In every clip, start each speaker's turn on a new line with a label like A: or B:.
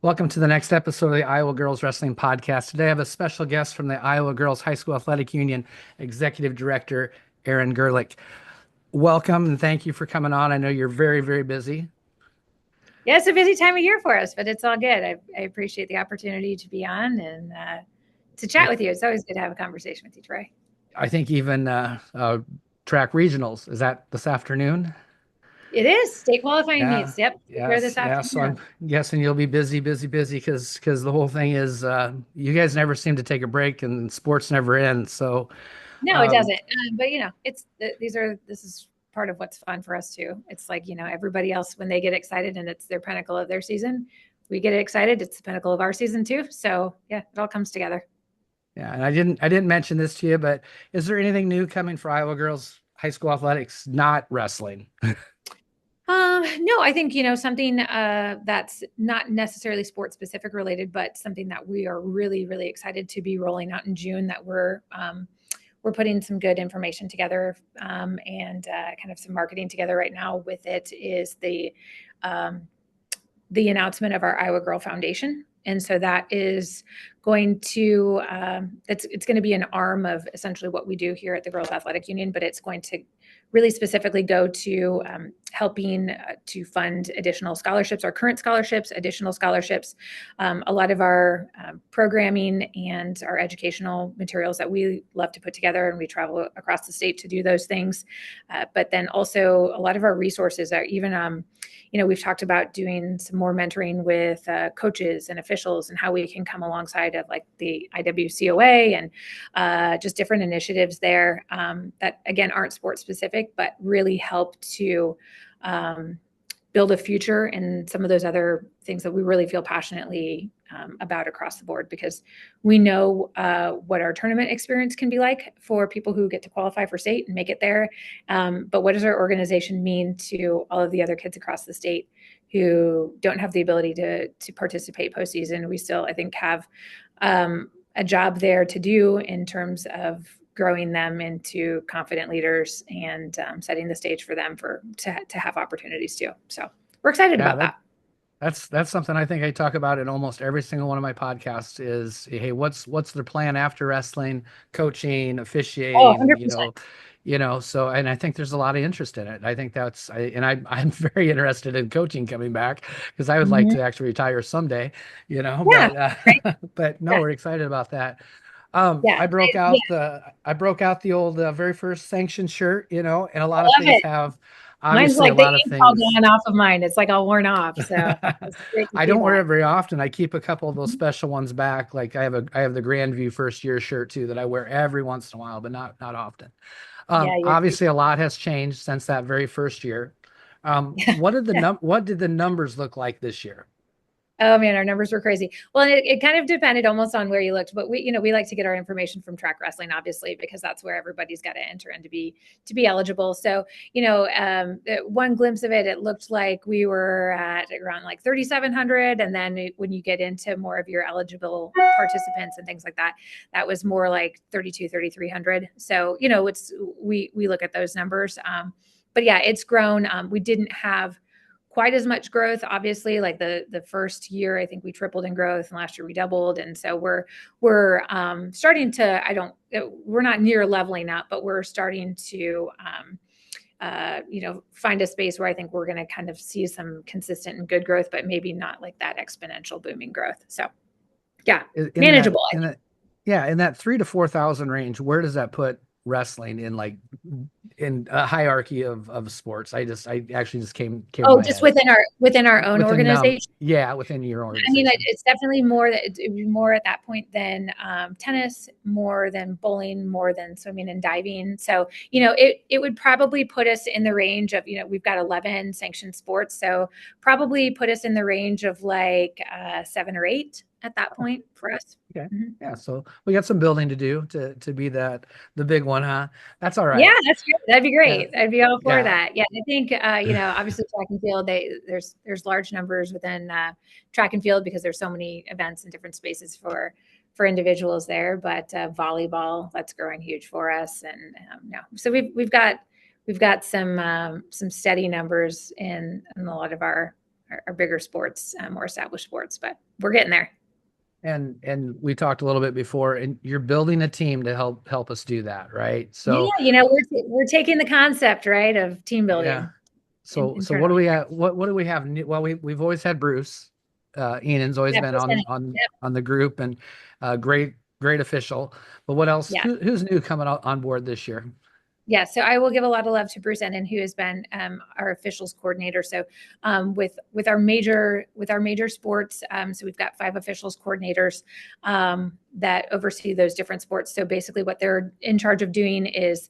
A: Welcome to the next episode of the Iowa Girls Wrestling Podcast. Today I have a special guest from the Iowa Girls High School Athletic Union, Executive Director Erin Gerlich. Welcome and thank you for coming on. I know you're very, very busy.
B: Yeah, it's a busy time of year for us, but it's all good. I appreciate the opportunity to be on and to chat with you. It's always good to have a conversation with you, Troy.
A: I think even track regionals, is that this afternoon?
B: It is state qualifying
A: Yeah.
B: meets. Yep, here
A: Yes.
B: this
A: Yeah. So I'm
B: afternoon.
A: guessing you'll be busy, busy, busy because the whole thing is you guys never seem to take a break and sports never end. So
B: No, it
A: um,
B: doesn't. But it's this is part of what's fun for us too. It's like everybody else when they get excited and it's their pinnacle of their season, we get excited. It's the pinnacle of our season too. So yeah, it all comes together.
A: Yeah, and I didn't mention this to you, but is there anything new coming for Iowa girls high school athletics, not wrestling?
B: No, I think, something that's not necessarily sports specific related, but something that we are really, really excited to be rolling out in June that we're putting some good information together and kind of some marketing together right now with it is the announcement of our Iowa Girl Foundation. And so that is going to it's going to be an arm of essentially what we do here at the Girls Athletic Union, but it's going to really specifically go to helping to fund additional scholarships, our current scholarships, additional scholarships, a lot of our programming and our educational materials that we love to put together, and we travel across the state to do those things. But then also a lot of our resources are even we've talked about doing some more mentoring with coaches and officials and how we can come alongside of like the IWCOA and just different initiatives there that, again, aren't sports specific, but really help to build a future and some of those other things that we really feel passionately about across the board, because we know what our tournament experience can be like for people who get to qualify for state and make it there. But what does our organization mean to all of the other kids across the state who don't have the ability to participate postseason? We still, I think, have a job there to do in terms of growing them into confident leaders and setting the stage for them to have opportunities too. So we're excited
A: Yeah,
B: about that.
A: that's something I think I talk about in almost every single one of my podcasts is, hey, what's their plan after wrestling, coaching,
B: Oh,
A: officiating,
B: 100%.
A: so, and I think there's a lot of interest in it. I think I'm very interested in coaching coming back because I would like
B: Mhm.
A: to actually retire someday,
B: Yeah, right.
A: but no,
B: Yeah,
A: we're excited about that.
B: yeah, yeah.
A: I broke out the old very first sanctioned shirt, and a
B: I
A: lot of
B: love
A: things
B: it.
A: have
B: Mine's
A: obviously a
B: like the
A: lot of
B: ink's all
A: things.
B: gone off of mine. It's like all worn off. So it's great to
A: I
B: see
A: don't wear
B: that.
A: it very often. I keep a couple of those
B: Mhm.
A: special ones back. Like I have the Grandview first year shirt too that I wear every once in a while, but not often.
B: Yeah,
A: Obviously a lot has changed since that very first year.
B: yeah.
A: What did the numbers look like this year?
B: Oh man, our numbers were crazy. Well, it kind of depended almost on where you looked, but we like to get our information from track wrestling, obviously, because that's where everybody's got to enter in to be eligible. So, one glimpse of it, it looked like we were at around like 3,700, and then when you get into more of your eligible participants and things like that, that was more like 32, 3,300. So, it's we look at those numbers. But yeah, it's grown. We didn't have quite as much growth, obviously. Like the first year I think we tripled in growth, and last year we doubled, and so we're starting to, we're not near leveling up, but we're starting to find a space where I think we're going to kind of see some consistent and good growth, but maybe not like that exponential booming growth. So yeah,
A: In that
B: manageable, I
A: in
B: think.
A: that Yeah, in that 3 to 4 thousand range, where does that put wrestling in like in a hierarchy of sports? I actually just came to
B: Oh,
A: my
B: just
A: head.
B: within our own organization.
A: Yeah, within your
B: I mean,
A: organization.
B: it's definitely more that it'd be more at that point than tennis, more than bowling, more than swimming and diving. So, it would probably put us in the range of, we've got 11 sanctioned sports. So probably put us in the range of like 7 or 8 at that point for us.
A: Okay.
B: Mhm.
A: Yeah, so we got some building to do to be the big one, huh? That's all
B: Yeah,
A: right.
B: that's great. That'd be
A: Yeah.
B: great. I'd be all for
A: Yeah.
B: that. Yeah, I think obviously track and field. There's large numbers within track and field because there's so many events and different spaces for individuals there. But volleyball, that's growing huge for us, and no, so we've got some steady numbers in a lot of our our bigger sports, more established sports, but we're getting there.
A: And we talked a little bit before, and you're building a team to help us do that, right?
B: Yeah,
A: So
B: we're taking the concept, right, of team
A: yeah.
B: building
A: So what do
B: internally.
A: we have? What do we have? Well, we've always had Bruce. Enan's always
B: Yeah,
A: been
B: percentage.
A: on the group, and great official. But what else?
B: Yeah.
A: Who's new coming on board this year?
B: Yeah, so I will give a lot of love to Bruce Ennen, who has been our officials coordinator. So with our major sports, so we've got 5 officials coordinators that oversee those different sports. So basically, what they're in charge of doing is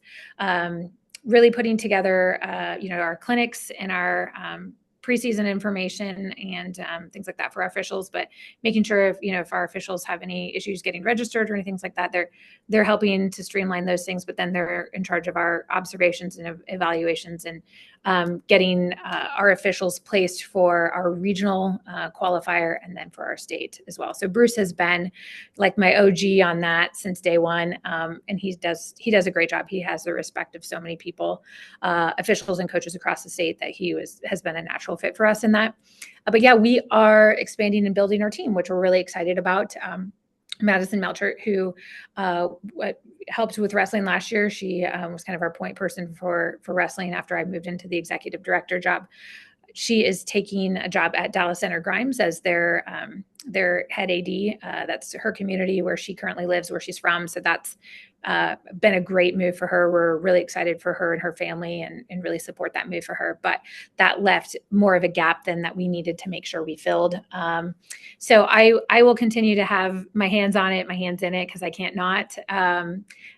B: really putting together, our clinics and our preseason information and things like that for our officials, but making sure if our officials have any issues getting registered or anything like that, they're helping to streamline those things. But then they're in charge of our observations and evaluations and getting our officials placed for our regional qualifier and then for our state as well. So Bruce has been like my OG on that since day one, and he does a great job. He has the respect of so many people, officials and coaches across the state, that has been a natural fit for us in that. But yeah, we are expanding and building our team, which we're really excited about. Madison Melchert, who helped with wrestling last year. She was kind of our point person for wrestling after I moved into the executive director job. She is taking a job at Dallas Center Grimes as their head AD. That's her community where she currently lives, where she's from. So that's been a great move for her. We're really excited for her and her family and really support that move for her. But that left more of a gap than that we needed to make sure we filled. So I will continue to have my hands in it, because I can't not,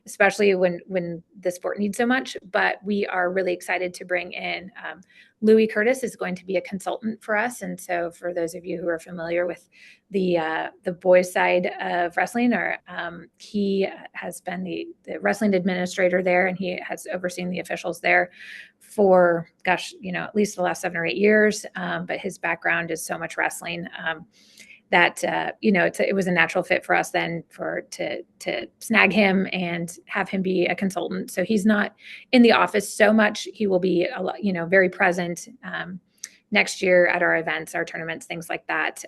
B: especially when the sport needs so much. But we are really excited to bring in Louis Curtis is going to be a consultant for us. And so for those of you who are familiar with the boys side of wrestling, he has been the wrestling administrator there, and he has overseen the officials there for, at least the last 7 or 8 years. But his background is so much wrestling that it was a natural fit for us then to snag him and have him be a consultant. So he's not in the office so much. He will be very present next year at our events, our tournaments, things like that.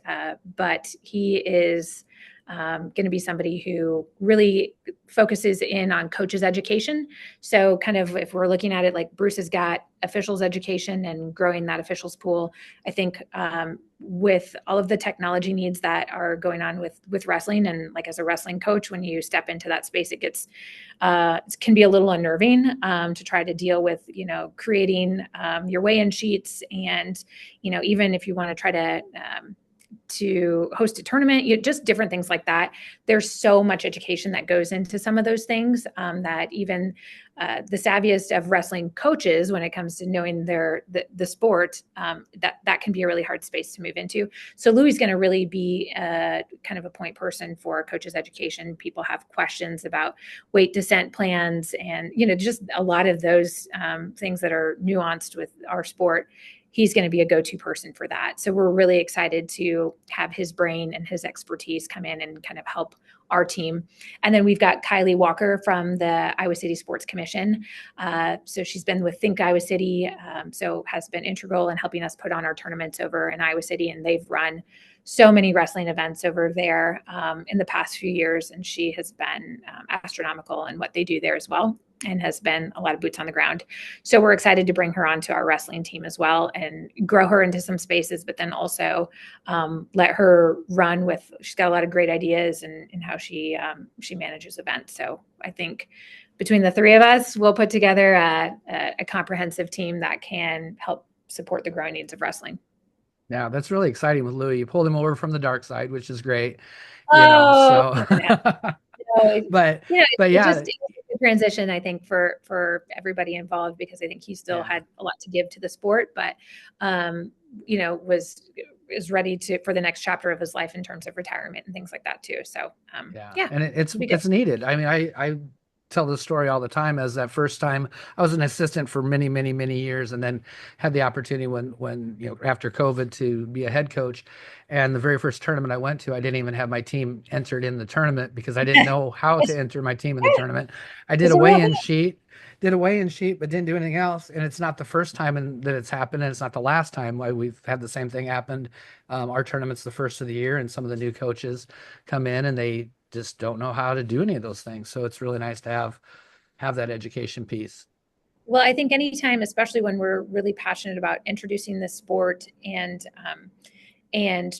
B: But he is going to be somebody who really focuses in on coaches education. So kind of if we're looking at it, like Bruce has got officials education and growing that officials pool, I think with all of the technology needs that are going on with wrestling, and like as a wrestling coach, when you step into that space, it can be a little unnerving to try to deal with, creating your weigh-in sheets. And, even if you want to try to host a tournament, just different things like that. There's so much education that goes into some of those things that even the savviest of wrestling coaches, when it comes to knowing the sport, that can be a really hard space to move into. So Louis is going to really be kind of a point person for coaches education. People have questions about weight descent plans and, just a lot of those things that are nuanced with our sport. He's going to be a go-to person for that. So we're really excited to have his brain and his expertise come in and kind of help our team. And then we've got Kylie Walker from the Iowa City Sports Commission. So she's been with Think Iowa City, so has been integral in helping us put on our tournaments over in Iowa City. And they've run so many wrestling events over there in the past few years. And she has been astronomical in what they do there as well, and has been a lot of boots on the ground. So we're excited to bring her onto our wrestling team as well and grow her into some spaces, but then also let her run with, she's got a lot of great ideas and how she manages events. So I think between the three of us, we'll put together a comprehensive team that can help support the growing needs of wrestling.
A: Yeah, that's really exciting with Louis. You pulled him over from the dark side, which is great.
B: Oh,
A: So but
B: it
A: yeah,
B: just a transition, I think, for everybody involved, because I think he still had a lot to give to the sport, but is ready for the next chapter of his life in terms of retirement and things like that too. So
A: and it's needed. I mean, I tell this story all the time. As that first time, I was an assistant for many, many, many years, and then had the opportunity when after COVID to be a head coach. And the very first tournament I went to, I didn't even have my team entered in the tournament because I didn't know how to enter my team in the tournament. I did a weigh-in sheet, did a weigh-in sheet, but didn't do anything else. And it's not the first time that it's happened, and it's not the last time. Why we've had the same thing happen. Our tournament's the first of the year, and some of the new coaches come in and they just don't know how to do any of those things. So it's really nice to have that education piece.
B: Well, I think anytime, especially when we're really passionate about introducing the sport and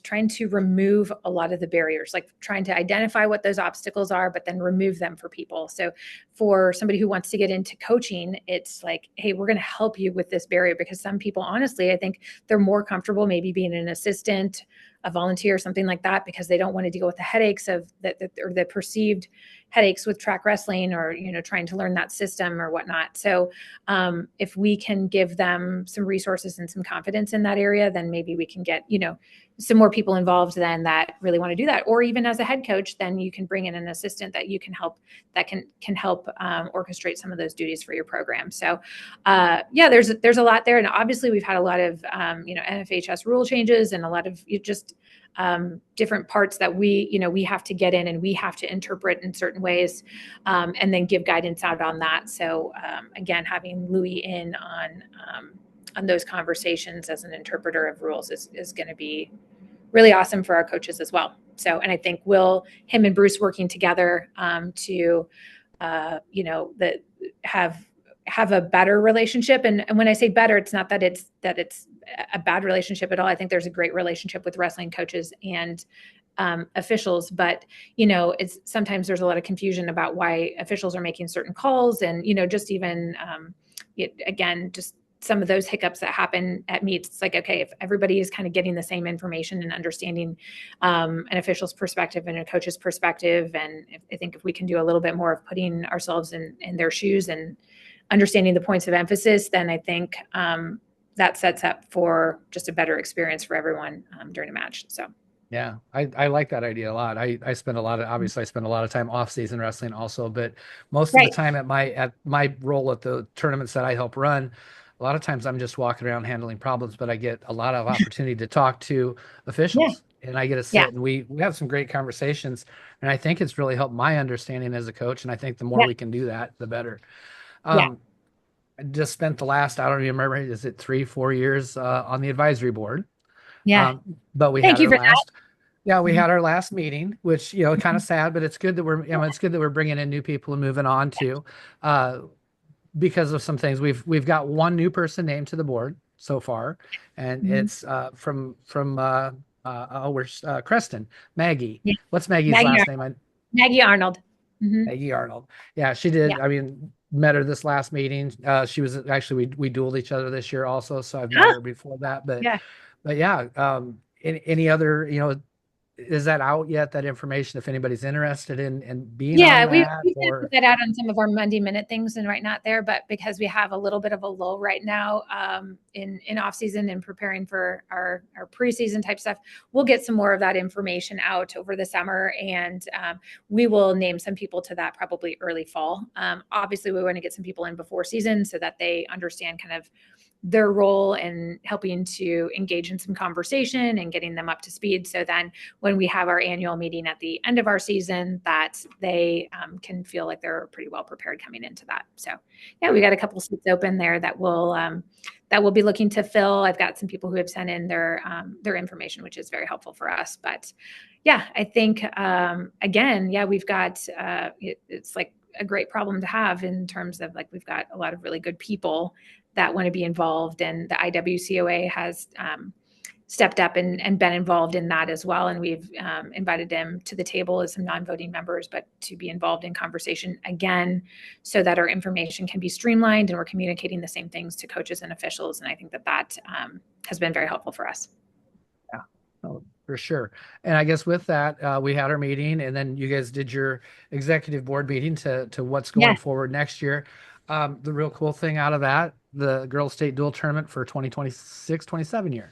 B: trying to remove a lot of the barriers, like trying to identify what those obstacles are, but then remove them for people. So for somebody who wants to get into coaching, it's like, hey, we're going to help you with this barrier, because some people, honestly, I think they're more comfortable maybe being an assistant, a volunteer, something like that, because they don't want to deal with the headaches of that, or the perceived headaches with track wrestling, or, trying to learn that system or whatnot. So if we can give them some resources and some confidence in that area, then maybe we can get, some more people involved then that really want to do that. Or even as a head coach, then you can bring in an assistant that you can help, that can help orchestrate some of those duties for your program. So yeah, there's a lot there. And obviously we've had a lot of, NFHS rule changes and a lot of just different parts that we have to get in, and we have to interpret in certain ways, and then give guidance out on that. So again, having Louis in on those conversations as an interpreter of rules is going to be really awesome for our coaches as well. So, and I think him and Bruce working together to have a better relationship. And when I say better, it's not that it's a bad relationship at all. I think there's a great relationship with wrestling coaches and officials, but it's sometimes there's a lot of confusion about why officials are making certain calls, and just even again, just some of those hiccups that happen at meets. It's like, okay, if everybody is kind of getting the same information and understanding an official's perspective and a coach's perspective, and I think if we can do a little bit more of putting ourselves in their shoes and understanding the points of emphasis, then I think that sets up for just a better experience for everyone during a match. So.
A: Yeah, I like that idea a lot. I spend a lot of time off season wrestling also, but most of the time at my role at the tournaments that I help run, a lot of times I'm just walking around handling problems, but I get a lot of opportunity to talk to officials, and I get to sit and we have some great conversations, and I think it's really helped my understanding as a coach, and I think the more we can do that, the better. I just spent the last, I don't even remember, is it 3-4 years on the advisory board.
B: Yeah.
A: But we
B: Thank
A: had
B: you
A: our
B: for
A: last,
B: that.
A: we had our last meeting, which, kind of sad, but it's good that we're bringing in new people and moving on to, because of some things. We've got one new person named to the board so far, and it's from where's Creston, Maggie.
B: Yeah.
A: What's Maggie's last name?
B: Maggie Arnold.
A: Maggie Arnold. Yeah, she did.
B: Yeah.
A: I mean, met her this last meeting. She was actually, we dueled each other this year also, so I've met her before that. But yeah, any other, is that out yet, that information, if anybody's interested in being on
B: we
A: that?
B: can
A: Or
B: put that out on some of our Monday minute things and right not there, but because we have a little bit of a lull right now in off season and preparing for our preseason type stuff, we'll get some more of that information out over the summer, and we will name some people to that probably early fall. Obviously we want to get some people in before season so that they understand kind of their role in helping to engage in some conversation and getting them up to speed. So then when we have our annual meeting at the end of our season, that they can feel like they're pretty well prepared coming into that. So yeah, we got a couple seats open there that we'll be looking to fill. I've got some people who have sent in their information, which is very helpful for us. But yeah, I think again, we've got it's like a great problem to have in terms of, like, we've got a lot of really good people that want to be involved, and the IWCOA has stepped up and been involved in that as well. And we've invited them to the table as some non-voting members, but to be involved in conversation again, so that our information can be streamlined and we're communicating the same things to coaches and officials. And I think that has been very helpful for us.
A: Yeah, oh, for sure. And I guess with that, we had our meeting, and then you guys did your executive board meeting to what's going forward next year. The real cool thing out of that, the girls state dual tournament for 2026-27 year.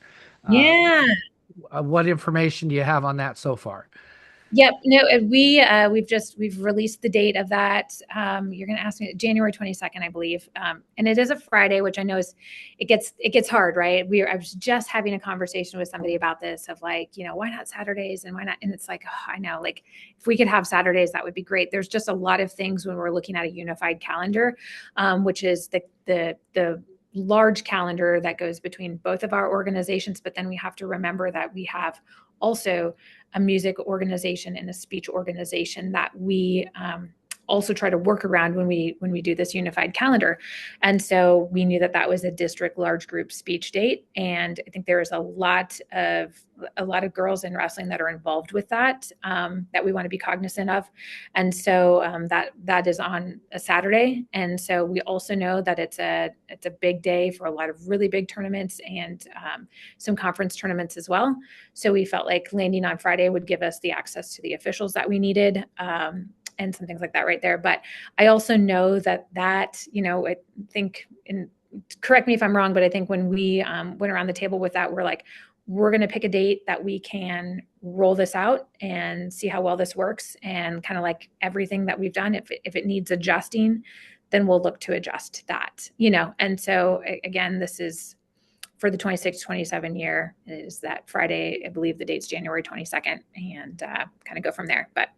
A: What information do you have on that so far?
B: Yep. No, we've released the date of that. You're going to ask me January 22nd, I believe. And it is a Friday, which I know it gets hard, right? I was just having a conversation with somebody about this of like, why not Saturdays and why not? And it's like, oh, I know, like if we could have Saturdays, that would be great. There's just a lot of things when we're looking at a unified calendar, which is the large calendar that goes between both of our organizations. But then we have to remember that we have also a music organization and a speech organization that we also try to work around when we do this unified calendar. And so we knew that was a district large group speech date. And I think there is a lot of girls in wrestling that are involved with that we want to be cognizant of. And so that is on a Saturday. And so we also know that it's a big day for a lot of really big tournaments and some conference tournaments as well. So we felt like landing on Friday would give us the access to the officials that we needed. And some things like that right there. But I also know that, I think, and correct me if I'm wrong, but I think when we went around the table with that, we're going to pick a date that we can roll this out and see how well this works. And kind of like everything that we've done, if it needs adjusting, then we'll look to adjust that, And so again, this is for the 26-27 year is that Friday. I believe the date's January 22nd, and kind of go from there. But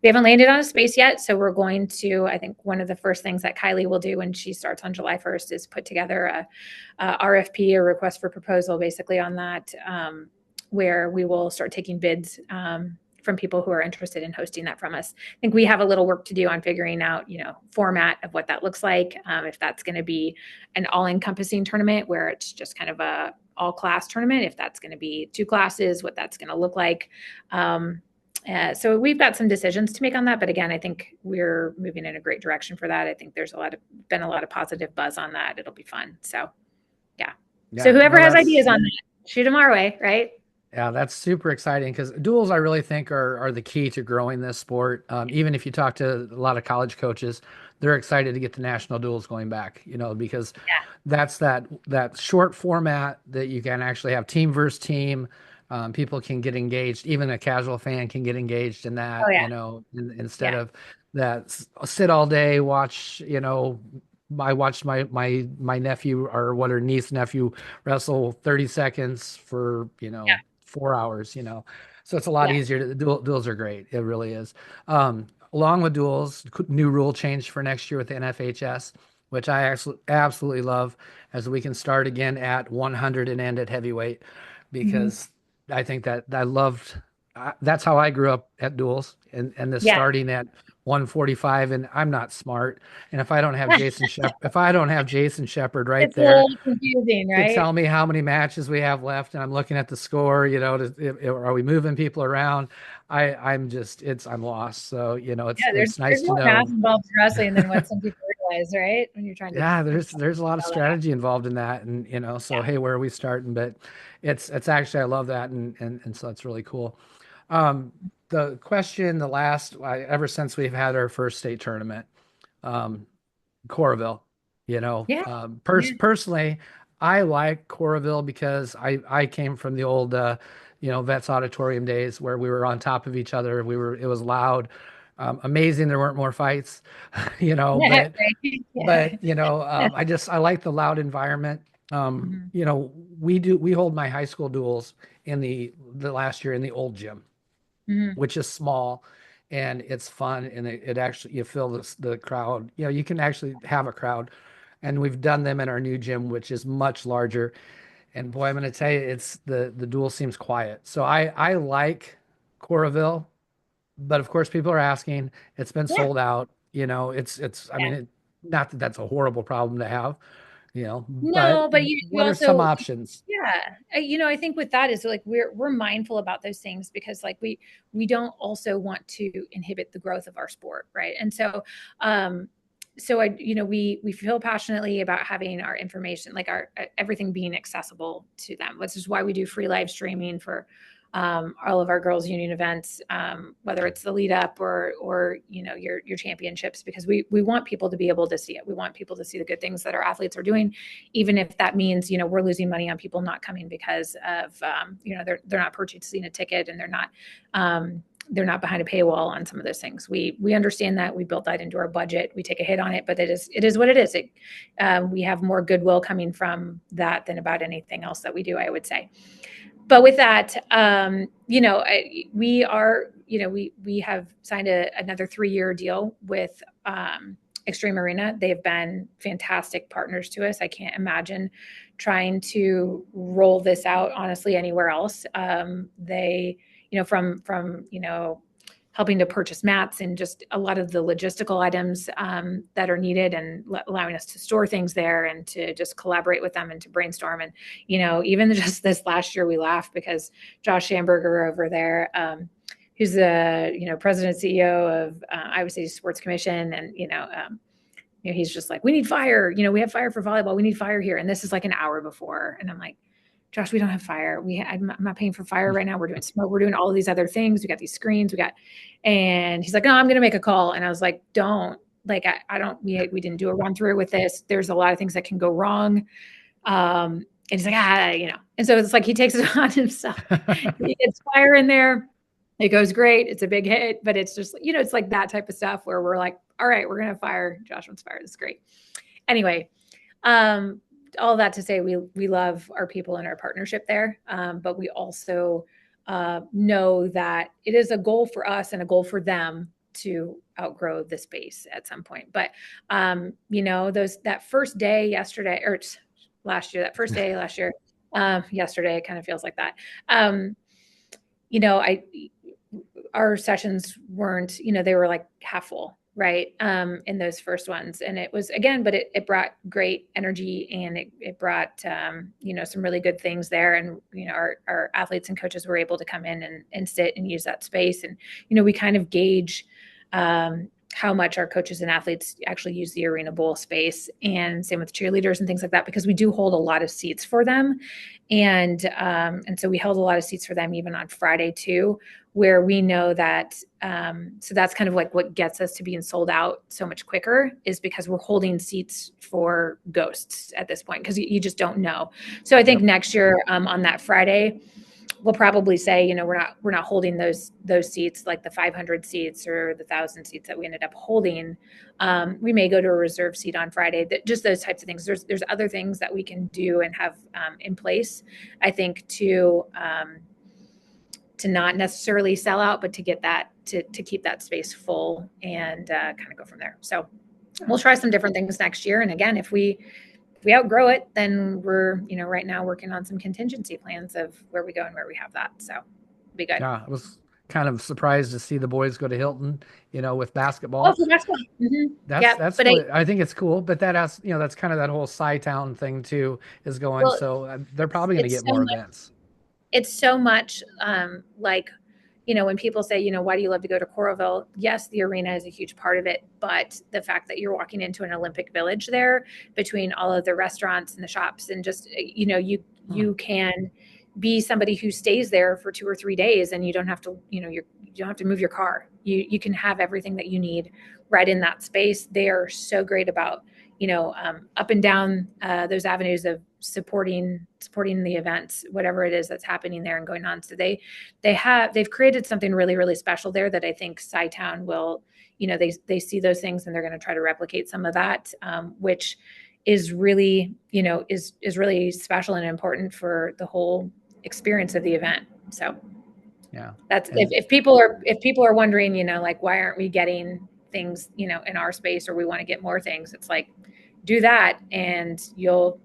B: we haven't landed on a space yet. So we're going to, I think one of the first things that Kylie will do when she starts on July 1st is put together a RFP, a request for proposal, basically on that, where we will start taking bids from people who are interested in hosting that from us. I think we have a little work to do on figuring out, format of what that looks like. If that's going to be an all-encompassing tournament where it's just kind of a all-class tournament, if that's going to be 2 classes, what that's going to look like. So we've got some decisions to make on that. But again, I think we're moving in a great direction for that. I think there's been a lot of positive buzz on that. It'll be fun. So yeah. So whoever has ideas on that, shoot them our way, right?
A: Yeah, that's super exciting because duels, I really think, are the key to growing this sport. Even if you talk to a lot of college coaches, they're excited to get the national duels going back, because that's that short format that you can actually have team versus team. People can get engaged. Even a casual fan can get engaged in that,
B: Oh, yeah.
A: Instead of that sit all day, watch, I watched my nephew or what her niece nephew wrestle 30 seconds for 4 hours, so it's a lot easier duels are great. It really is. Along with duels, new rule change for next year with the NFHS, which I absolutely love, as we can start again at 100 and end at heavyweight, because I think that I loved that's how I grew up at duels, and this starting at 145, and I'm not smart. And if I don't have Jason Shepard right
B: It's a
A: there
B: little confusing,
A: to
B: right?
A: tell me how many matches we have left, and I'm looking at the score, are we moving people around? I'm lost. So, it's nice
B: there's
A: to
B: more math
A: know.
B: involved in wrestling than what some people realize, right? When you're trying to
A: Yeah, there's a lot of strategy involved in that, and so hey, where are we starting? But it's actually, I love that, and so it's really cool. The question, ever since we've had our first state tournament, Coralville,
B: Yeah.
A: personally, I like Coralville because I came from the old Vets Auditorium days where we were on top of each other. It was loud. Amazing there weren't more fights,
B: Yeah,
A: but
B: right.
A: I like the loud environment. We hold my high school duels in the last year in the old gym, which is small, and it's fun, and it actually, you feel the crowd. You can actually have a crowd, and we've done them in our new gym, which is much larger. And boy, I'm going to tell you, it's the duel seems quiet. So I like Coralville, but of course people are asking. It's been
B: Yeah.
A: sold out. I mean, not that that's a horrible problem to have, but
B: No, but you
A: what are some
B: also,
A: options?
B: yeah, I think with that is like we're mindful about those things because like we don't also want to inhibit the growth of our sport, right? And so we feel passionately about having our information, like our everything being accessible to them, which is why we do free live streaming for all of our girls union events, whether it's the lead up or your championships, because we want people to be able to see it. We want people to see the good things that our athletes are doing, even if that means we're losing money on people not coming because of they're not purchasing a ticket and they're not they're not behind a paywall on some of those things. We understand that. We built that into our budget. We take a hit on it, but it is what it is. We have more goodwill coming from that than about anything else that we do, I would say. But with that, we have signed another 3-year deal with Extreme Arena. They've been fantastic partners to us. I can't imagine trying to roll this out honestly anywhere else. They, from helping to purchase mats and just a lot of the logistical items that are needed, and allowing us to store things there and to just collaborate with them and to brainstorm. And, even just this last year, we laughed because Josh Schamberger over there, who's the, president and CEO of Iowa City Sports Commission. And, he's just like, we need fire. We have fire for volleyball. We need fire here. And this is like an hour before. And I'm like, Josh, we don't have fire. I'm not paying for fire right now. We're doing smoke. We're doing all of these other things. We got these screens. And he's like, no, I'm going to make a call. And I was like, don't. Like, I don't. We didn't do a run through with this. There's a lot of things that can go wrong. And he's like, And so it's like he takes it on himself. He gets fire in there. It goes great. It's a big hit, but it's just, it's like that type of stuff where we're like, all right, we're going to have fire. Josh wants fire. This is great. Anyway, all that to say, we love our people and our partnership there. But we also know that it is a goal for us and a goal for them to outgrow the space at some point. But, that first day yesterday, or last year, yesterday, it kind of feels like that. Our sessions weren't, they were like half full, right? In those first ones. And it was, again, but it brought great energy, and it brought, some really good things there. And, our athletes and coaches were able to come in and sit and use that space. And, we kind of gauge how much our coaches and athletes actually use the Arena Bowl space, and same with cheerleaders and things like that, because we do hold a lot of seats for them. And so we held a lot of seats for them even on Friday too, where we know that, so that's kind of like what gets us to being sold out so much quicker, is because we're holding seats for ghosts at this point, because you just don't know. So I think next year on that Friday, we'll probably say, we're not holding those seats, like the 500 seats or the 1,000 seats that we ended up holding. We may go to a reserve seat on Friday. Just those types of things. There's other things that we can do and have in place, I think, to not necessarily sell out, but to get that to keep that space full, and kind of go from there. So we'll try some different things next year. And again, if we outgrow it, then we're, right now working on some contingency plans of where we go and where we have that. So it'll be good.
A: Yeah, I was kind of surprised to see the boys go to Hilton, with basketball.
B: Oh, for basketball. Mm-hmm.
A: That's what, I think it's cool, but that has, that's kind of that whole Sci-Town thing too is going. Well, so they're probably going to get more events.
B: It's so much like, when people say, why do you love to go to Coralville? Yes, the arena is a huge part of it, but the fact that you're walking into an Olympic Village there, between all of the restaurants and the shops, and just, you can be somebody who stays there for 2 or 3 days, and you don't have to, you don't have to move your car. You can have everything that you need right in that space. They are so great about, up and down those avenues of supporting the events, whatever it is that's happening there and going on. So they've created something really, really special there that I think Sci-Town will, they see those things, and they're going to try to replicate some of that, which is really, is really special and important for the whole experience of the event. So
A: yeah,
B: that's, if people are wondering, like, why aren't we getting things, in our space, or we want to get more things, it's like, do that, and you'll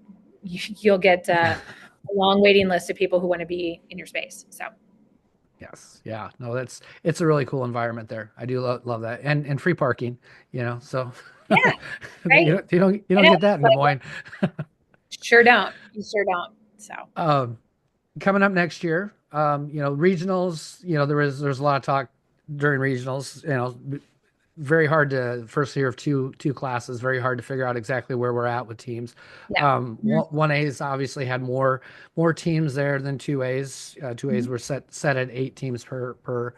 B: get a long waiting list of people who want to be in your space. So
A: yes, yeah, no, it's a really cool environment there. I do love that, and free parking, so
B: yeah, right?
A: you don't get that in Des Moines.
B: Sure don't. You sure don't. So
A: coming up next year, regionals, there's a lot of talk during regionals, very hard to, first year of two classes, very hard to figure out exactly where we're at with teams. Yeah. 1A's obviously had more teams there than 2A's. 2A's were set at 8 teams per.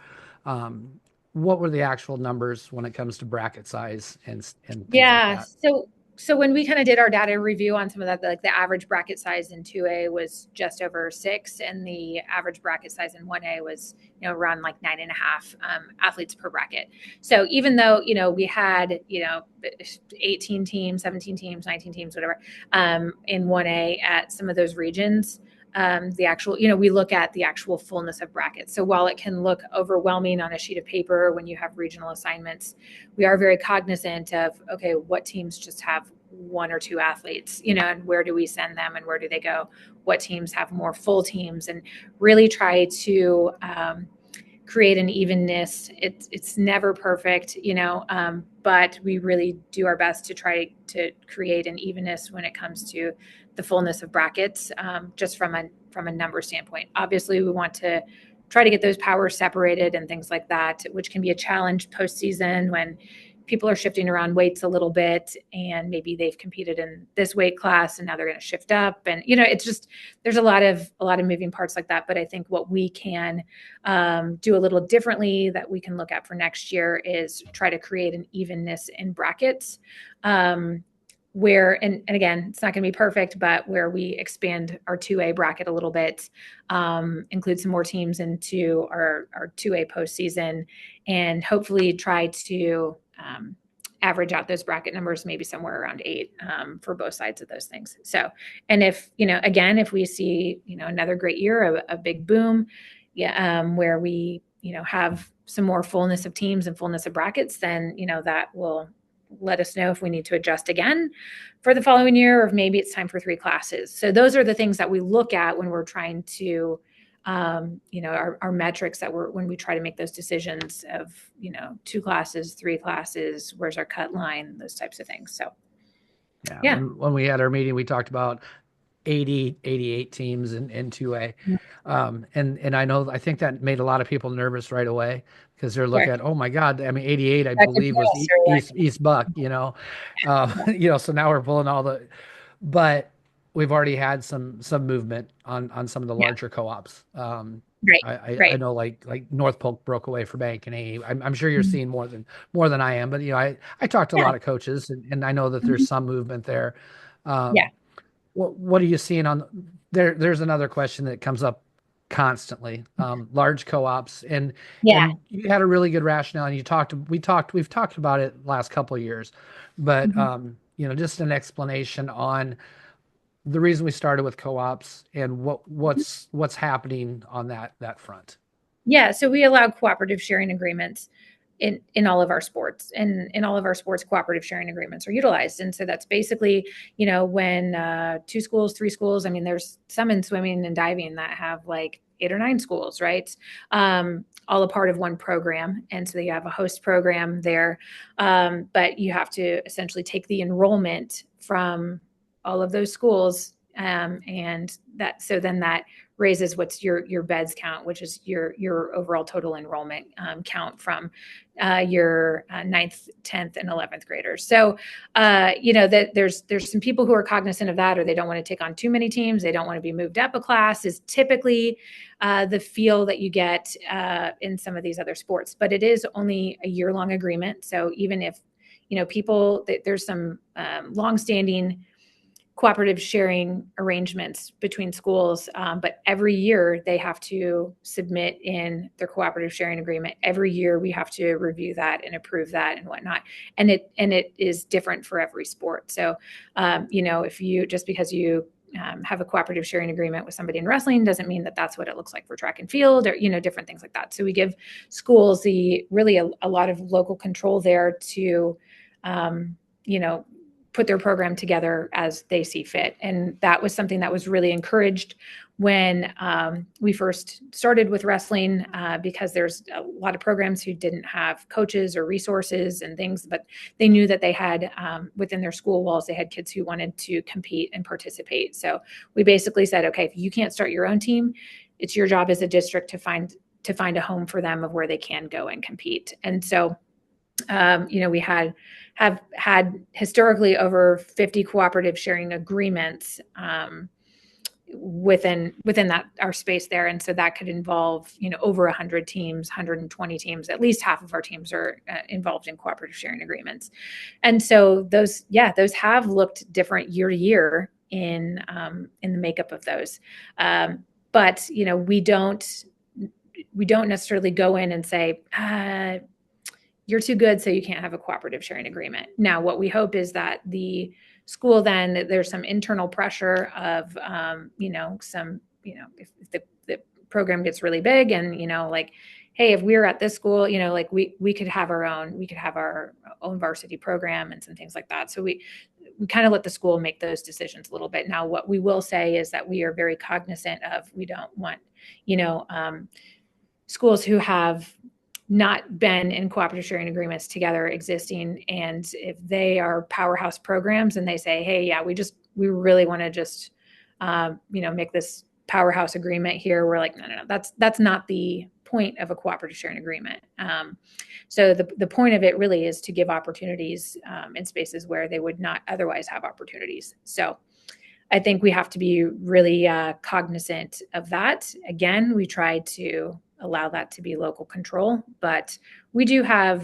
A: What were the actual numbers when it comes to bracket size and
B: yeah, like that? So So when we kind of did our data review on some of that, like the average bracket size in 2A was just over 6, and the average bracket size in 1A was, around like 9.5 athletes per bracket. So even though, we had, 18 teams, 17 teams, 19 teams, whatever, in 1A at some of those regions, the actual, we look at the actual fullness of brackets. So while it can look overwhelming on a sheet of paper when you have regional assignments, we are very cognizant of, okay, what teams just have 1 or 2 athletes, and where do we send them and where do they go? What teams have more full teams, and really try to create an evenness. It's never perfect, but we really do our best to try to create an evenness when it comes to the fullness of brackets, just from a number standpoint. Obviously, we want to try to get those powers separated and things like that, which can be a challenge postseason when people are shifting around weights a little bit, and maybe they've competed in this weight class and now they're going to shift up. And, it's just, there's a lot of moving parts like that. But I think what we can do a little differently that we can look at for next year is try to create an evenness in brackets, where, and again, it's not going to be perfect, but where we expand our 2A bracket a little bit, include some more teams into our 2A postseason, and hopefully try to average out those bracket numbers, maybe somewhere around 8 for both sides of those things. So, and if, again, if we see, another great year, a big boom, where we, have some more fullness of teams and fullness of brackets, then, that will let us know if we need to adjust again for the following year, or if maybe it's time for 3 classes. So those are the things that we look at when we're trying to, our metrics when we try to make those decisions of, 2 classes, 3 classes, where's our cut line, those types of things. So, yeah.
A: When we had our meeting, we talked about 88 teams in 2A. And I think that made a lot of people nervous right away, because they're looking at, oh my God, 88, I believe was East Buck, so now we're pulling but we've already had some movement on some of the larger co-ops. I know like North Polk broke away for Bank and A. I'm sure you're seeing more than I am, but I talked to a lot of coaches, and I know that there's some movement there. What are you seeing on there? There's another question that comes up constantly. Large co-ops, and you had a really good rationale, and we've talked about it last couple of years, but just an explanation on the reason we started with co-ops and what's happening on that front.
B: Yeah, so we allow cooperative sharing agreements in all of our sports, and in all of our sports, cooperative sharing agreements are utilized. And so that's basically, when 2 schools, 3 schools, I mean, there's some in swimming and diving that have like 8 or 9 schools, right? All a part of one program. And so you have a host program there, but you have to essentially take the enrollment from all of those schools, and then that raises what's your beds count, which is your overall total enrollment count from your 9th, 10th, and 11th graders. So, that there's some people who are cognizant of that, or they don't want to take on too many teams. They don't want to be moved up a class, is typically the feel that you get in some of these other sports. But it is only a year-long agreement. So even if, there's some longstanding cooperative sharing arrangements between schools, but every year they have to submit in their cooperative sharing agreement. Every year we have to review that and approve that and whatnot. And it is different for every sport. So, if you, just because you have a cooperative sharing agreement with somebody in wrestling doesn't mean that that's what it looks like for track and field, or, different things like that. So we give schools really a lot of local control there to, put their program together as they see fit. And that was something that was really encouraged when we first started with wrestling, because there's a lot of programs who didn't have coaches or resources and things, but they knew that they had, within their school walls, they had kids who wanted to compete and participate. So we basically said, okay, if you can't start your own team, it's your job as a district to find a home for them of where they can go and compete. And so, we have had historically over 50 cooperative sharing agreements within that our space there. And so that could involve, over 100 teams, 120 teams. At least half of our teams are involved in cooperative sharing agreements. And so those have looked different year to year in the makeup of those. But we don't necessarily go in and say, you're too good, so you can't have a cooperative sharing agreement. Now, what we hope is that the school, then there's some internal pressure of, if the program gets really big and, like, hey, if we're at this school, like we could have our own varsity program and some things like that. So we kind of let the school make those decisions a little bit. Now, what we will say is that we are very cognizant of, we don't want, schools who have not been in cooperative sharing agreements together existing. And if they are powerhouse programs and they say, hey, yeah, we really want to just, make this powerhouse agreement here. We're like, no, that's not the point of a cooperative sharing agreement. So the point of it really is to give opportunities in spaces where they would not otherwise have opportunities. So I think we have to be really cognizant of that. Again, we try to allow that to be local control, but we do have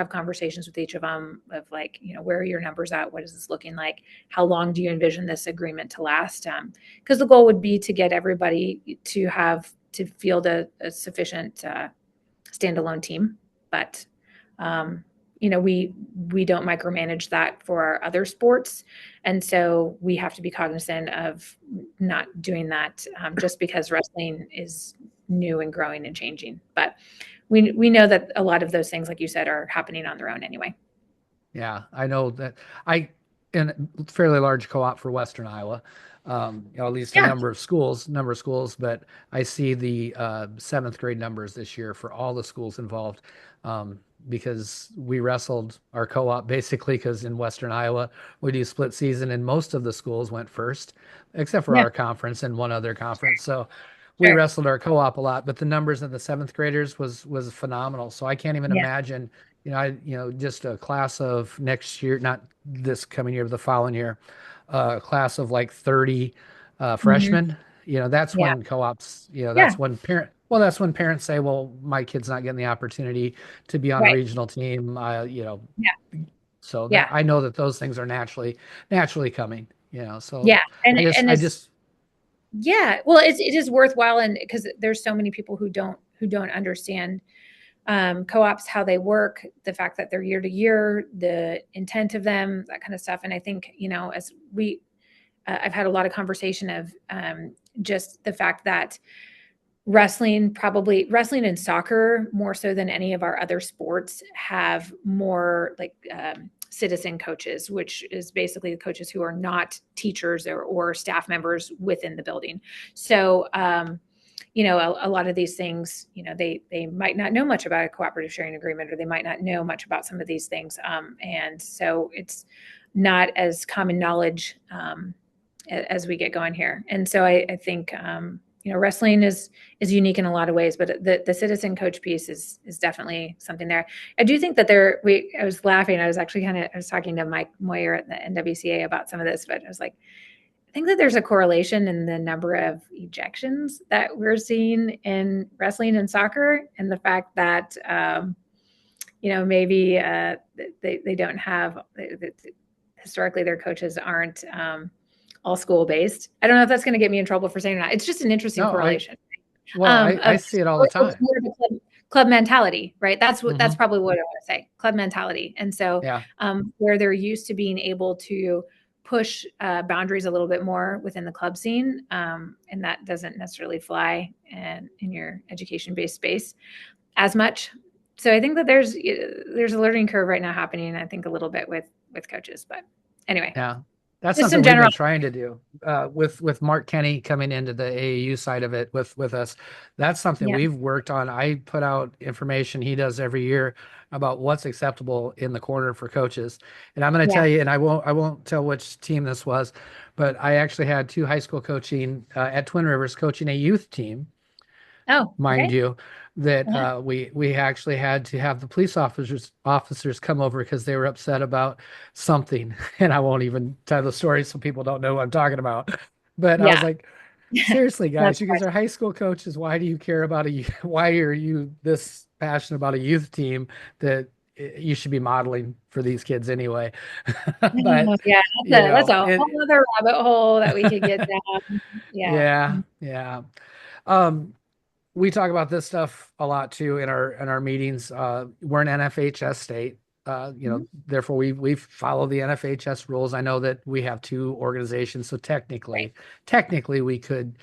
B: conversations with each of them of, like, where are your numbers at? What is this looking like? How long do you envision this agreement to last? Because the goal would be to get everybody to field a sufficient standalone team, but we don't micromanage that for our other sports. And so we have to be cognizant of not doing that just because wrestling is new and growing and changing. But we know that a lot of those things, like you said, are happening on their own anyway.
A: Yeah, I know that in a fairly large co-op for Western Iowa, at least a
B: Yeah.
A: number of schools, but I see the seventh grade numbers this year for all the schools involved, because we wrestled our co-op basically, because in Western Iowa we do split season and most of the schools went first, except for
B: Yeah.
A: our conference and one other conference. So we
B: Sure.
A: wrestled our co-op a lot, but the numbers of the seventh graders was phenomenal. So I can't even
B: Yeah.
A: imagine, just a class of next year, not this coming year, but the following year, a class of like 30
B: Mhm.
A: freshmen. That's
B: Yeah.
A: when co-ops,
B: Yeah.
A: that's when parents say, well, my kid's not getting the opportunity to be on a
B: Right.
A: regional team.
B: Yeah.
A: So that
B: Yeah.
A: I know that those things are naturally coming, so
B: Yeah. And
A: I
B: it's
A: just,
B: yeah. Well, it is worthwhile, and because there's so many people who don't understand co-ops, how they work, the fact that they're year to year, the intent of them, that kind of stuff. And I think, as I've had a lot of conversation of just the fact that wrestling and soccer, more so than any of our other sports, have more like citizen coaches, which is basically the coaches who are not teachers or staff members within the building. So a lot of these things, they might not know much about a cooperative sharing agreement, or they might not know much about some of these things. And so it's not as common knowledge as we get going here. And so I think, wrestling is unique in a lot of ways, but the citizen coach piece is definitely something there. I do think that I was laughing. I was talking to Mike Moyer at the NWCA about some of this, but I was like, I think that there's a correlation in the number of ejections that we're seeing in wrestling and soccer, and the fact that maybe they don't have, historically their coaches aren't all school based. I don't know if that's going to get me in trouble for saying that. It's just an interesting
A: no,
B: correlation
A: I
B: of
A: see it all the time.
B: more of a club mentality, right? That's
A: Hmm.
B: probably what I want to say, club mentality. And so
A: Yeah.
B: where they're used to being able to push boundaries a little bit more within the club scene, and that doesn't necessarily fly in your education-based space as much. So I think that there's a learning curve right now happening, I think, a little bit with coaches. But anyway,
A: Yeah. That's
B: just some
A: something we've
B: general.
A: been trying to do with Mark Kenny coming into the AAU side of it with us. That's something
B: Yeah.
A: we've worked on. I put out information he does every year about what's acceptable in the corner for coaches. And I'm going to
B: Yeah.
A: tell you, and I won't tell which team this was, but I actually had two high school coaching at Twin Rivers coaching a youth team,
B: Oh,
A: mind
B: okay.
A: you, that
B: Uh-huh.
A: we actually had to have the police officers come over because they were upset about something, and I won't even tell the story so people don't know what I'm talking about. But I was
B: Yeah.
A: like, seriously, guys,
B: That's
A: you guys are high school coaches. Why do you care about why are you this passionate about a youth team that you should be modeling for these kids anyway?
B: oh,
A: But,
B: yeah,
A: you
B: that's
A: know,
B: a whole other rabbit hole that we could get down. Yeah.
A: yeah, yeah. Um, we talk about this stuff a lot too in our meetings. We're an NFHS state.
B: Mhm.
A: Therefore we follow the NFHS rules. I know that we have two organizations, so
B: Right.
A: technically we could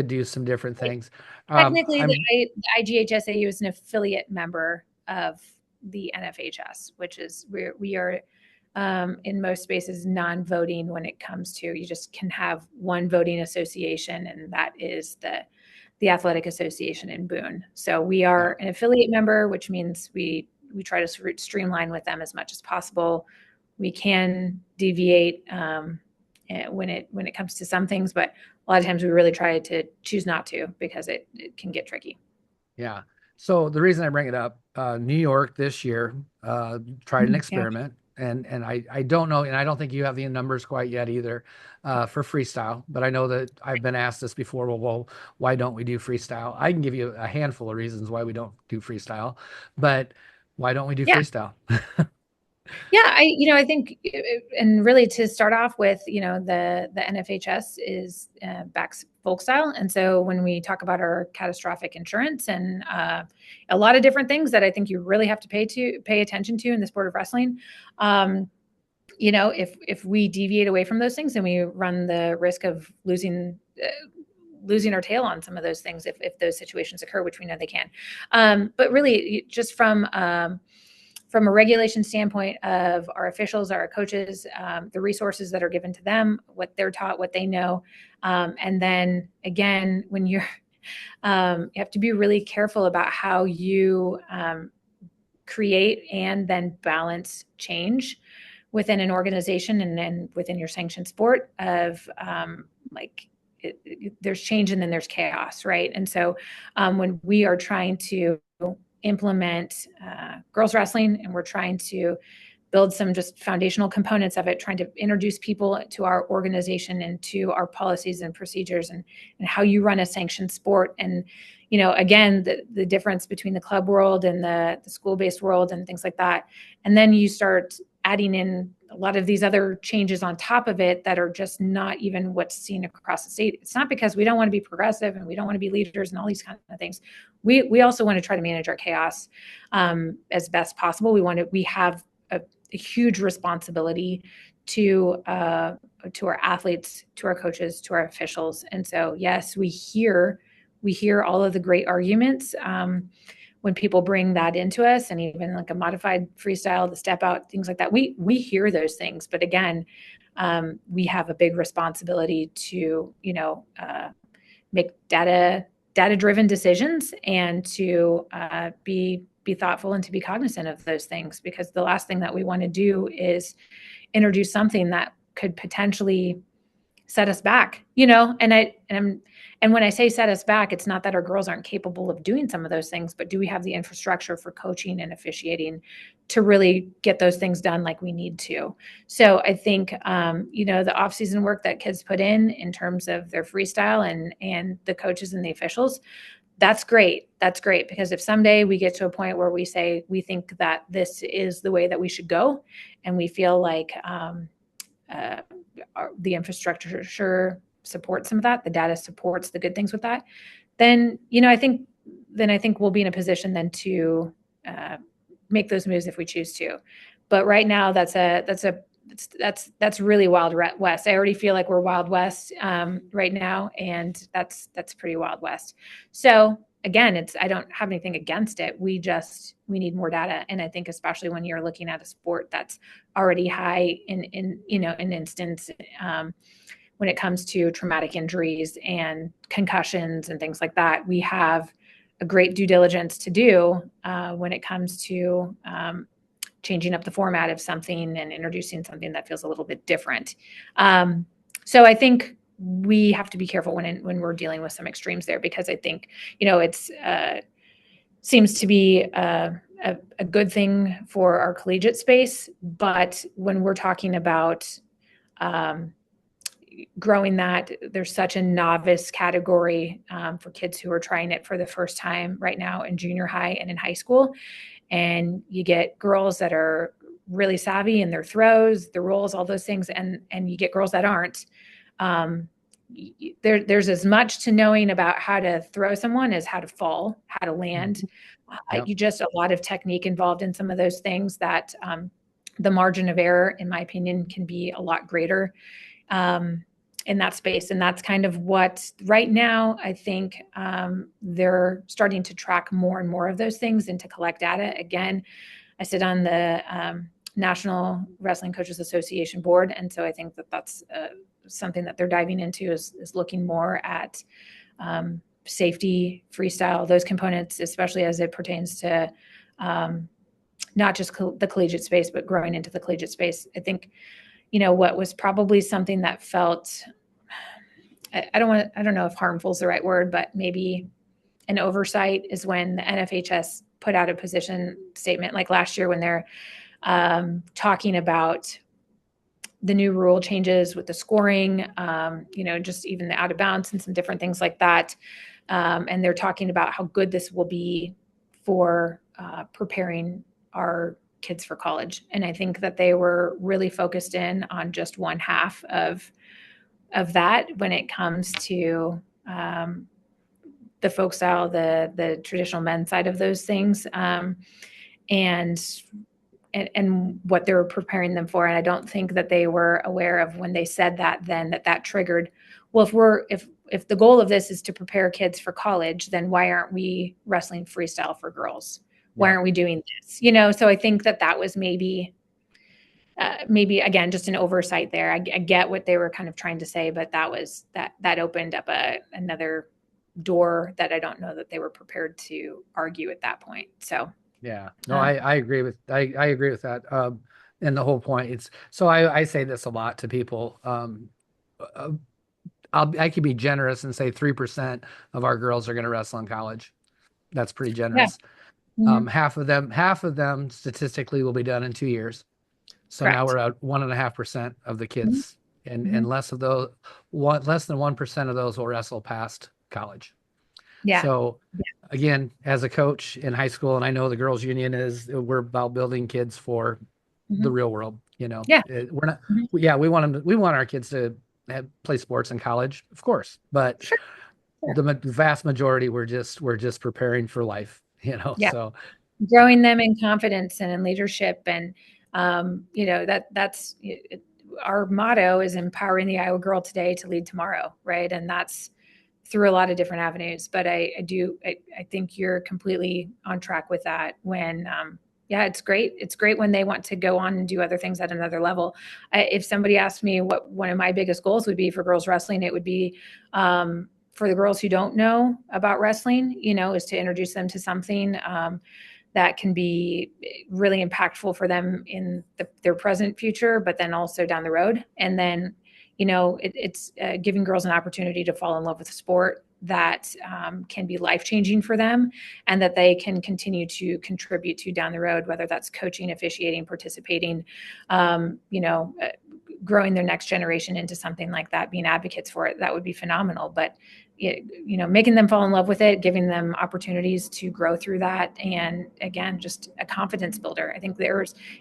A: do some different
B: Right.
A: things.
B: Technically,
A: I'm
B: the IGHSAU is an affiliate member of the NFHS, which is we are in most spaces non-voting when it comes to, you just can have one voting association, and that is the Athletic Association in Boone. So we
A: Yeah,
B: are an affiliate member, which means we try to streamline with them as much as possible. We can deviate when it comes to some things, but a lot of times we really try to choose not to, because it can get tricky.
A: yeah. So the reason I bring it up, New York this year tried an
B: Yeah.
A: experiment, and I don't know, and I don't think you have the numbers quite yet either for freestyle, but I know that I've been asked this before. Well, why don't we do freestyle? I can give you a handful of reasons why we don't do freestyle, but why don't we do
B: Yeah.
A: freestyle?
B: Yeah, I think, and really to start off with, the NFHS is backs folk style, and so when we talk about our catastrophic insurance and a lot of different things that I think you really have to pay attention to in the sport of wrestling, if we deviate away from those things, then we run the risk of losing our tail on some of those things if those situations occur, which we know they can. But really, just from a regulation standpoint of our officials, our coaches, the resources that are given to them, what they're taught, what they know. And then again, when you have to be really careful about how you create and then balance change within an organization and then within your sanctioned sport of there's change and then there's chaos, right? And so when we are trying to implement girls wrestling, and we're trying to build some just foundational components of it, trying to introduce people to our organization and to our policies and procedures, and how you run a sanctioned sport. And again, the difference between the club world and the school-based world and things like that. And then you start adding in a lot of these other changes on top of it that are just not even what's seen across the state. It's not because we don't want to be progressive and we don't want to be leaders and all these kind of things. We also want to try to manage our chaos as best possible. We have a huge responsibility to our athletes, to our coaches, to our officials. And so, yes, we hear all of the great arguments when people bring that into us, and even like a modified freestyle, the step out, things like that. We hear those things, but again, we have a big responsibility to make data driven decisions, and to be thoughtful and to be cognizant of those things, because the last thing that we want to do is introduce something that could potentially set us back, and when I say set us back, it's not that our girls aren't capable of doing some of those things, but do we have the infrastructure for coaching and officiating to really get those things done like we need to? So I think the off-season work that kids put in terms of their freestyle and the coaches and the officials, that's great. That's great, because if someday we get to a point where we say we think that this is the way that we should go, and we feel like the infrastructure supports some of that, the data supports the good things with that, then I think we'll be in a position then to make those moves if we choose to. But right now, that's really wild west. I already feel like we're wild west right now, and that's pretty wild west. So again, I don't have anything against it. We need more data, and I think especially when you're looking at a sport that's already high in instance when it comes to traumatic injuries and concussions and things like that, we have a great due diligence to do when it comes to changing up the format of something and introducing something that feels a little bit different. So I think we have to be careful when we're dealing with some extremes there, because I think it's seems to be a good thing for our collegiate space, but when we're talking about growing that. There's such a novice category for kids who are trying it for the first time right now in junior high and in high school. And you get girls that are really savvy in their throws, the rolls, all those things, and you get girls that aren't. There's as much to knowing about how to throw someone as how to fall, how to land.
A: Yep.
B: You just a lot of technique involved in some of those things that the margin of error, in my opinion, can be a lot greater in that space. And that's kind of what right now, I think they're starting to track more and more of those things and to collect data. Again, I sit on the National Wrestling Coaches Association board. And so I think that that's something that they're diving into is looking more at safety, freestyle, those components, especially as it pertains to not just the collegiate space, but growing into the collegiate space. I think, what was probably something that felt, I don't know if harmful is the right word, but maybe an oversight is when the NFHS put out a position statement like last year when they're talking about the new rule changes with the scoring, just even the out of bounds and some different things like that. And they're talking about how good this will be for preparing our kids for college. And I think that they were really focused in on just one half of that when it comes to the folk style, the traditional men's side of those things, and what they were preparing them for. And I don't think that they were aware of when they said that then that triggered, well, if the goal of this is to prepare kids for college, then why aren't we wrestling freestyle for girls? Why aren't we doing this? So I think that was maybe again, just an oversight there. I get what they were kind of trying to say, but that opened up another door that I don't know that they were prepared to argue at that point. So
A: yeah, no, I agree with I agree with that. And the whole point, it's so I say this a lot to people. I could be generous and say 3% of our girls are going to wrestle in college. That's pretty generous.
B: Yeah. Mm-hmm.
A: Half of them statistically will be done in 2 years. So
B: Correct.
A: now we're at 1.5% of the kids,
B: Mm-hmm.
A: and less than 1% of those will wrestle past college.
B: Yeah.
A: So again, as a coach in high school, and I know the girls' union we're about building kids for the real world.
B: Yeah.
A: We're not. Yeah, we want our kids to play sports in college, of course, but
B: Sure.
A: the vast majority we're just preparing for life.
B: Yeah.
A: So
B: growing them in confidence and in leadership, and that's our motto is empowering the Iowa girl today to lead tomorrow, right? And that's through a lot of different avenues. But I think you're completely on track with that. When it's great. It's great when they want to go on and do other things at another level. If somebody asked me what one of my biggest goals would be for girls wrestling, it would be for the girls who don't know about wrestling, is to introduce them to something that can be really impactful for them in their present future, but then also down the road. And then, it's giving girls an opportunity to fall in love with a sport that can be life-changing for them and that they can continue to contribute to down the road, whether that's coaching, officiating, participating, growing their next generation into something like that, being advocates for it. That would be phenomenal. But making them fall in love with it, giving them opportunities to grow through that. And again, just a confidence builder. I think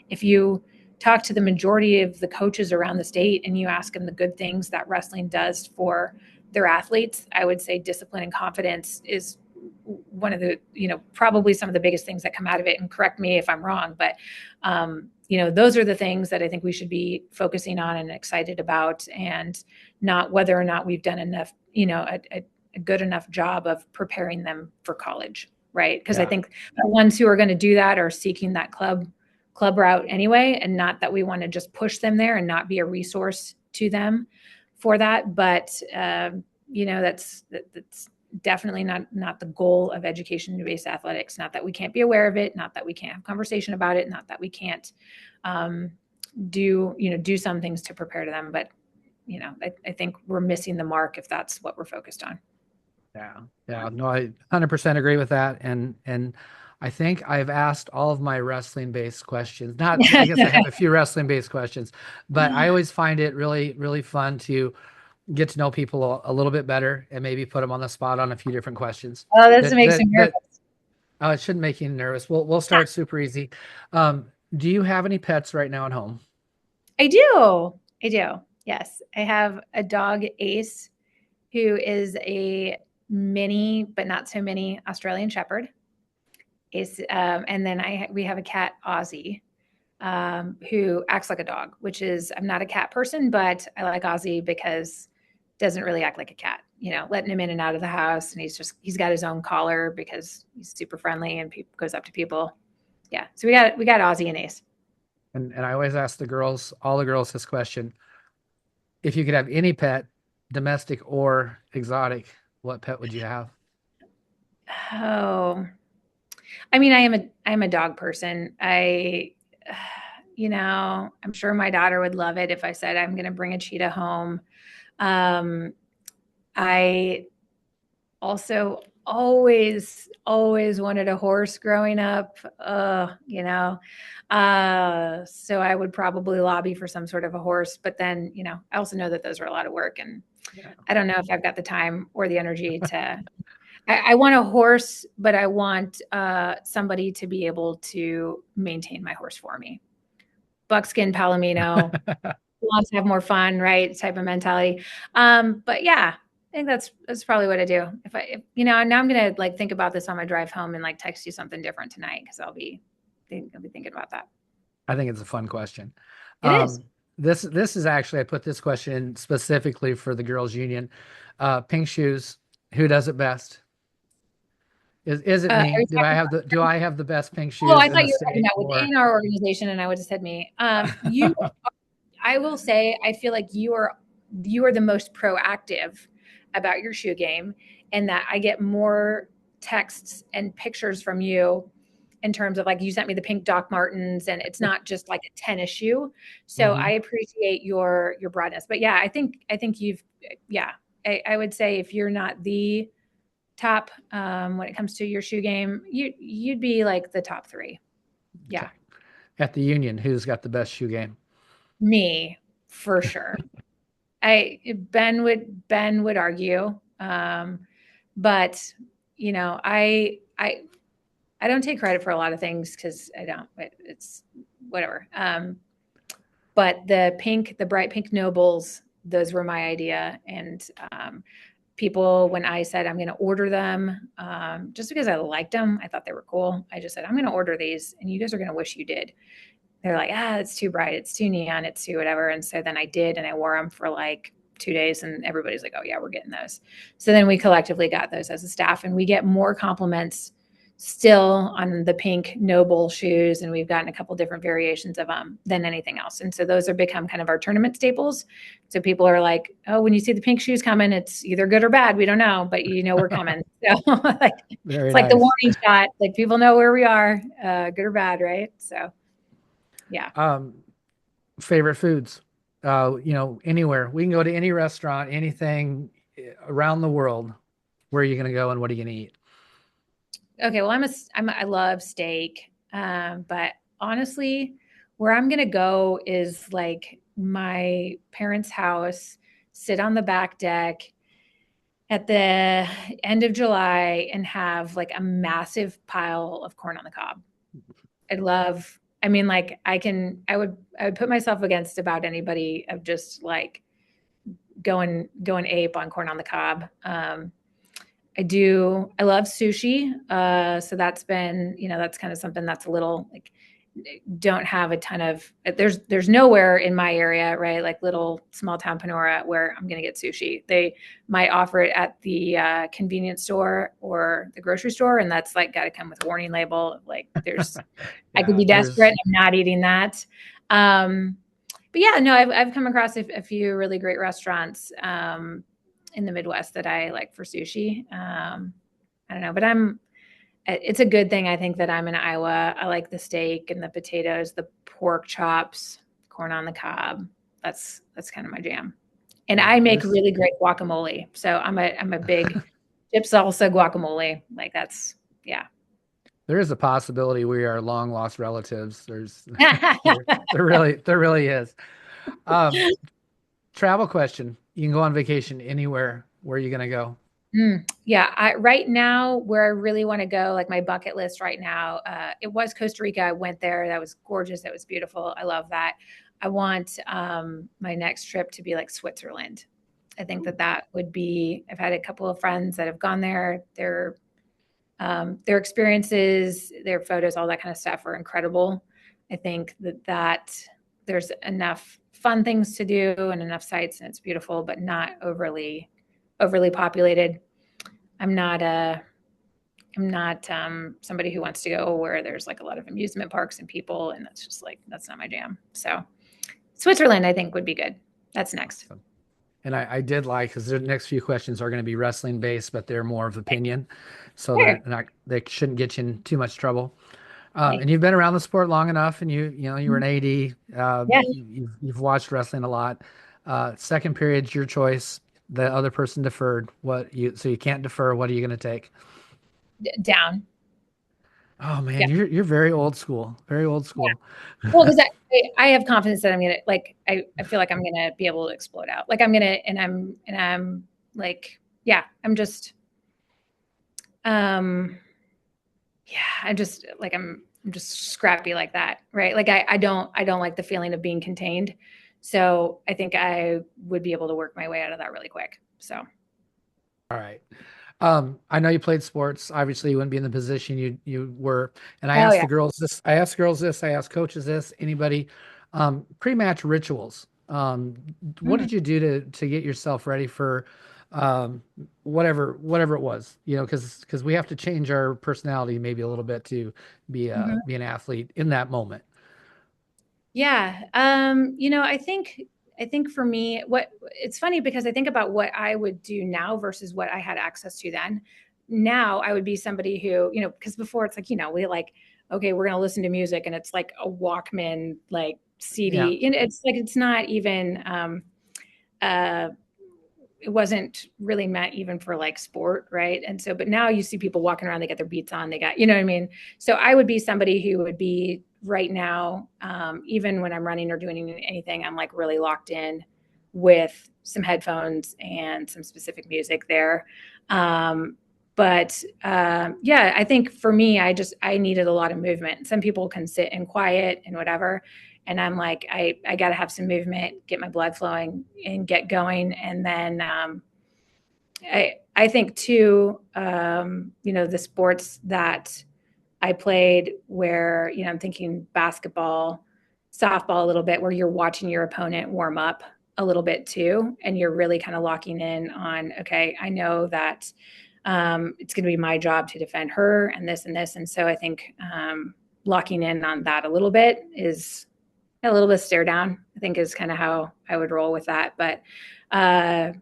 B: if you talk to the majority of the coaches around the state and you ask them the good things that wrestling does for their athletes, I would say discipline and confidence is one of the, probably some of the biggest things that come out of it. And correct me if I'm wrong, but those are the things that I think we should be focusing on and excited about, and not whether or not we've done enough, a good enough job of preparing them for college, right? Because I think the ones who are going to do that are seeking that club route anyway, and not that we want to just push them there and not be a resource to them for that. But that's definitely not the goal of education-based athletics. Not that we can't be aware of it, not that we can't have conversation about it, not that we can't do some things to prepare to them. But I think we're missing the mark if that's what we're focused on.
A: Yeah, no, I 100% agree with that. And I think I've asked all of my wrestling-based questions. I guess I have a few wrestling-based questions, but I always find it really, really fun to get to know people a little bit better and maybe put them on the spot on a few different questions.
B: Oh, this
A: That
B: makes me
A: that
B: nervous.
A: that it shouldn't make you nervous. We'll start super easy. Do you have any pets right now at home?
B: I do. I do. Yes. I have a dog, Ace, who is a mini, but not so mini Australian Shepherd. Ace, and then we have a cat, Ozzy, who acts like a dog, which is, I'm not a cat person, but I like Ozzy because doesn't really act like a cat, letting him in and out of the house. And he's got his own collar because he's super friendly and goes up to people. Yeah. So we got Ozzy and Ace.
A: And I always ask all the girls this question. If you could have any pet, domestic or exotic, what pet would you have?
B: Oh, I mean, I'm a dog person. I'm sure my daughter would love it if I said I'm going to bring a cheetah home. Um, I also always wanted a horse growing up. So I would probably lobby for some sort of a horse, but then, I also know that those are a lot of work, and
A: Yeah.
B: I don't know if I've got the time or the energy to. I want a horse, but I want somebody to be able to maintain my horse for me. Buckskin Palomino, wants to have more fun, right? Type of mentality. But yeah, I think that's probably what I do. Now I'm gonna like think about this on my drive home and like text you something different tonight because I'll be thinking about that.
A: I think it's a fun question.
B: It is.
A: This is actually, I put this question specifically for the girls' union. Pink shoes, who does it best? Is it
B: Are
A: me?
B: you talking
A: Do I have the best pink
B: Oh, I
A: shoes in
B: thought
A: the
B: you were talking
A: state?
B: about
A: Or
B: within our organization, and I would have said me. I will say, I feel like you are the most proactive about your shoe game, and that I get more texts and pictures from you in terms of like you sent me the pink Doc Martens, and it's not just like a tennis shoe. So I
A: Mhm.
B: appreciate your broadness. But yeah, I think yeah, I would say if you're not the top when it comes to your shoe game, you'd be like the top three. Yeah,
A: Okay. At the union, who's got the best shoe game?
B: me for sure. I Ben would argue, but I don't take credit for a lot of things because I don't. It's whatever. But the bright pink nobles, those were my idea, and people when I said I'm going to order them, just because I liked them, I thought they were cool. I just said I'm going to order these, and you guys are going to wish you did. They're like, it's too bright, it's too neon, it's too whatever. And so then I did, and I wore them for like 2 days, and everybody's like, oh yeah, we're getting those. So then we collectively got those as a staff, and we get more compliments still on the pink noble shoes, and we've gotten a couple different variations of them than anything else. And so those have become kind of our tournament staples. So people are like, oh, when you see the pink shoes coming, it's either good or bad, we don't know, but we're coming. So like,
A: Very
B: it's like the
A: nice.
B: warning shot, like people know where we are, good or bad, right? So yeah.
A: Um, Favorite foods? Anywhere. We can go to any restaurant, anything around the world. Where are you going to go and what are you going to eat?
B: Okay, well, I love steak, but honestly, where I'm gonna go is like my parents' house, sit on the back deck at the end of July and have like a massive pile of corn on the cob. I mean, like I would put myself against about anybody of just like going ape on corn on the cob. I love sushi. So that's been, that's kind of something that's a little like don't have a ton of there's nowhere in my area, right? Like little small town Panora where I'm gonna get sushi. They might offer it at the convenience store or the grocery store, and that's like gotta come with a warning label. Like I could
A: Yeah,
B: be desperate. I'm not eating that. Um, but yeah, no, I've come across a few really great restaurants in the Midwest that I like for sushi. I don't know, but it's a good thing I think that I'm in Iowa. I like the steak and the potatoes, the pork chops, corn on the cob. That's kind of my jam. And
A: yeah,
B: I make really great guacamole. So I'm a big chip salsa guacamole. Like that's yeah.
A: there is a possibility we are long lost relatives. There really is. Um, Travel question. You can go on vacation anywhere. Where are you gonna go?
B: Yeah, right now, where I really want to go, like my bucket list right now, it was Costa Rica. I went there. That was gorgeous. That was beautiful. I love that. I want my next trip to be like Switzerland. I think that that would be. I've had a couple of friends that have gone there. Their experiences, their photos, all that kind of stuff are incredible. I think that there's enough fun things to do and enough sites, and it's beautiful, but not overly populated. I'm not a I'm not somebody who wants to go where there's like a lot of amusement parks and people, and that's just like that's not my jam. So Switzerland, I think, would be good. That's next.
A: And I did like because the next few questions are going to be wrestling based, but they're more of opinion, so
B: Sure.
A: they shouldn't get you in too much trouble.
B: Okay.
A: And you've been around the sport long enough, and you were an AD.
B: Yeah.
A: You've watched wrestling a lot. Second period's your choice. The other person deferred. So you can't defer. What are you going to take?
B: Down.
A: Oh
B: Yeah.
A: man, you're very old school. Very old school.
B: Well, because I have confidence that I'm gonna like I feel like I'm gonna be able to explode out. Like I'm gonna and I'm like yeah, I'm just um yeah, I'm just scrappy like that, right? Like I don't like the feeling of being contained. So I think I would be able to work my way out of that really quick. So
A: All right. I know you played sports. Obviously, you wouldn't be in the position you were. And I
B: oh
A: asked
B: yeah.
A: the girls this. I asked girls this. I asked coaches this. Anybody, pre-match rituals. What
B: Mm,
A: did you do to get yourself ready for, um, whatever it was? Because we have to change our personality maybe a little bit to
B: mhm.
A: be an athlete in that moment.
B: Yeah. I think for me, what it's funny because I think about what I would do now versus what I had access to then. Now I would be somebody who, because before it's like, we like, okay, we're gonna listen to music and it's like a Walkman like
A: Yeah.
B: CD. And it's like it's not even uh it wasn't really meant even for like sport, right? And so, but now you see people walking around, they got their beats on, they got, you know what I mean? So I would be somebody who would be right now, even when I'm running or doing anything, I'm like really locked in with some headphones and some specific music there. But yeah, I think for me, I needed a lot of movement. Some people can sit in quiet and whatever, and I'm like, I got to have some movement, get my blood flowing, and get going. And then I think too, the sports that I played, where I'm thinking basketball, softball a little bit, where you're watching your opponent warm up a little bit too, and you're really kind of locking in on, okay, I know that it's going to be my job to defend her and this and this, and so I think locking in on that a little bit is a little bit stare down, I think is kind of how I would roll with that. But I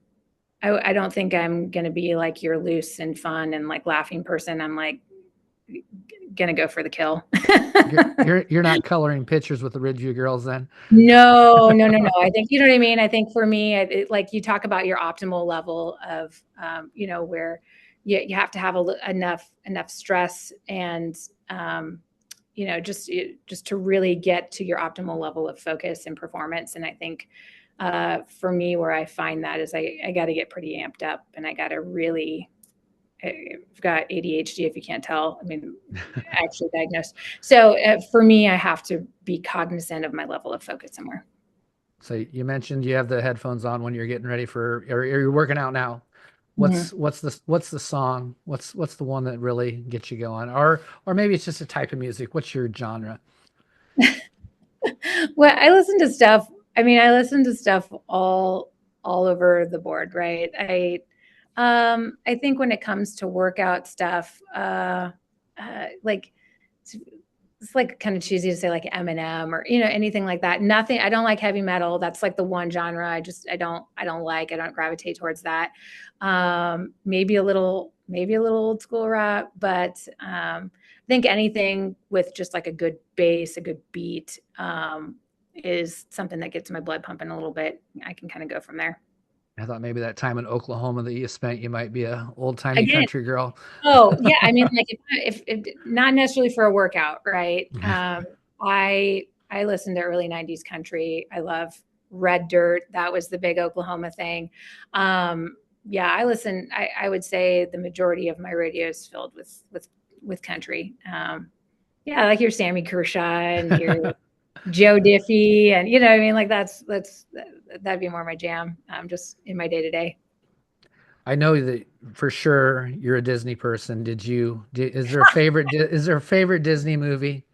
B: don't think I'm going to be like your loose and fun and like laughing person. I'm like going to go for the kill.
A: You're not coloring pictures with the Ridgeview girls then.
B: No, no, no, no. I think you know what I mean. I think for me, like you talk about your optimal level of, where you have to have enough stress and, just to really get to your optimal level of focus and performance. And I think for me, where I find that is I got to get pretty amped up, and I got to really. I've got ADHD, if you can't tell. I mean, actually diagnosed. So for me, I have to be cognizant of my level of focus somewhere.
A: So you mentioned you have the headphones on when you're getting ready or you're working out now.
B: Mhm.
A: What's the song? What's the one that really gets you going? Or maybe it's just a type of music. What's your genre?
B: Well, I listen to stuff. I mean, I listen to stuff all over the board, right? I think when it comes to workout stuff, like it's like kind of cheesy to say like Eminem or anything like that. Nothing. I don't like heavy metal. That's like the one genre I don't like. I don't gravitate towards that. Maybe a little old school rap, but I think anything with just like a good bass, a good beat, is something that gets my blood pumping a little bit. I can kind of go from there.
A: I thought maybe that time in Oklahoma that you spent, you might be a old-timey
B: Again,
A: country girl.
B: oh, yeah, I mean, like, if not necessarily for a workout, right? I listen to early '90s country. I love Red Dirt. That was the big Oklahoma thing. Yeah, I would say the majority of my radio is filled with country. Yeah, like your Sammy Kershaw and your Joe Diffie, and you know what I mean? Like that'd be more my jam, just in my day to day.
A: I know that for sure you're a Disney person. Is there a favorite Disney movie?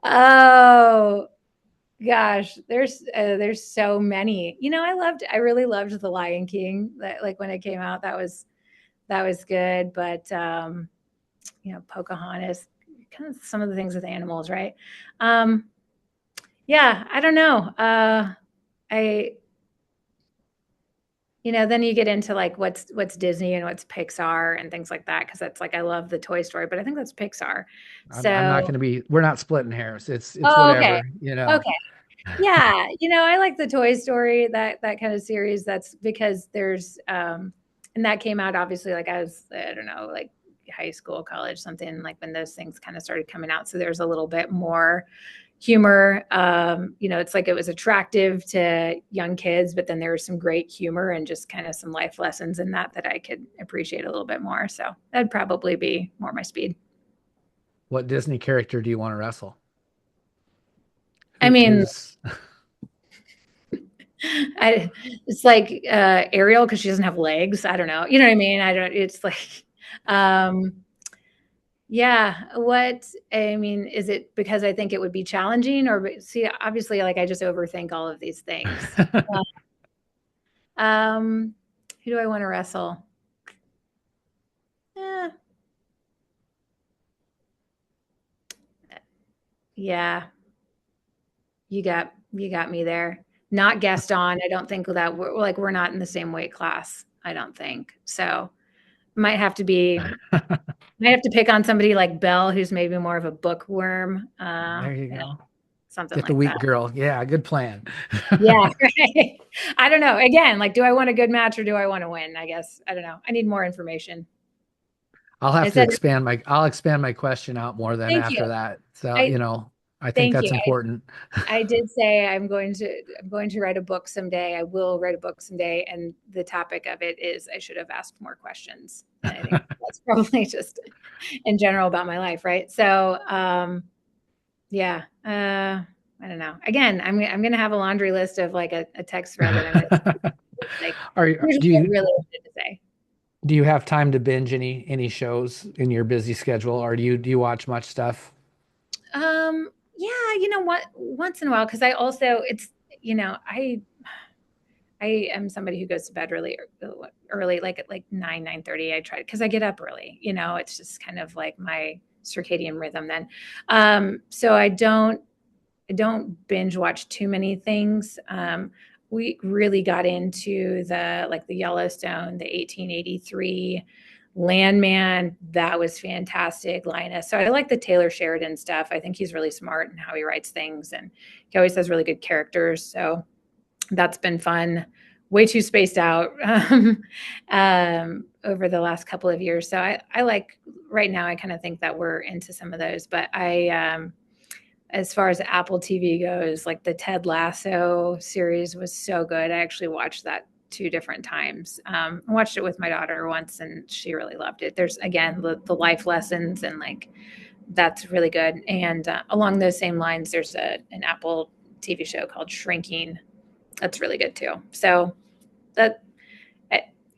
B: Oh gosh, there's so many. You know, I really loved The Lion King. That, like when it came out, that was good. But you know, Pocahontas, kind of some of the things with animals, right? Um, yeah, I don't know. I You know, then you get into like what's Disney and what's Pixar and things like that, because that's like I love the Toy Story, but I think that's Pixar.
A: I'm not
B: So,
A: going to be. We're not splitting hairs. It's
B: oh, okay,
A: whatever, you know.
B: okay, yeah. You know, I like the Toy Story, that kind of series. That's because there's and that came out obviously like I was, I don't know, like high school, college, something like when those things kind of started coming out. So there's a little bit more humor. You know, it's like it was attractive to young kids, but then there was some great humor and just kind of some life lessons in that I could appreciate a little bit more. So that'd probably be more my speed.
A: What Disney character do you want to wrestle?
B: I mean,
A: Who's
B: it's like Ariel because she doesn't have legs. I don't know. You know what I mean? I don't. It's like, um, yeah. What I mean is it because I think it would be challenging, or see? Obviously, like I just overthink all of these things. Um, who do I want to wrestle? Yeah, yeah. You got me there. Not Gaston. I don't think that we're not in the same weight class. I don't think so. Might have to be. Might have to pick on somebody like Belle, who's maybe more of a bookworm.
A: there you
B: You know,
A: go.
B: something
A: Get the
B: like that.
A: weak girl. Yeah, good plan.
B: Yeah, right. I don't know. Again, like, do I want a good match or do I want to win? I guess I don't know. I need more information.
A: I'll
B: I
A: have to
B: said,
A: I'll expand my question out more then
B: thank you.
A: after that. So,
B: I
A: you know, I think
B: thank
A: that's
B: you.
A: important.
B: I did say I'm going to write a book someday. I will write a book someday, and the topic of it is I should have asked more questions. And I think that's probably just in general about my life, right? So, yeah, I don't know. Again, I'm going to have a laundry list of like a text thread that I'm going to like. Here's
A: Do
B: what I
A: you
B: really wanted to say.
A: have time to binge any shows in your busy schedule, or do you watch much stuff?
B: Yeah, you know what? Once in a while, because I also it's you know I am somebody who goes to bed really early, like at like 9:30. I try because I get up early. You know, it's just kind of like my circadian rhythm then. So I don't binge watch too many things. We really got into the Yellowstone, the 1883 Landman. That was fantastic, Linus. So I like the Taylor Sheridan stuff. I think he's really smart in how he writes things, and he always has really good characters. So that's been fun. Way too spaced out over the last couple of years. So I like right now. I kind of think that we're into some of those, but as far as Apple TV goes, like the Ted Lasso series was so good. I actually watched that two different times. I watched it with my daughter once, and she really loved it. There's again the life lessons, and like that's really good. And along those same lines, there's an Apple TV show called Shrinking. That's really good too. So that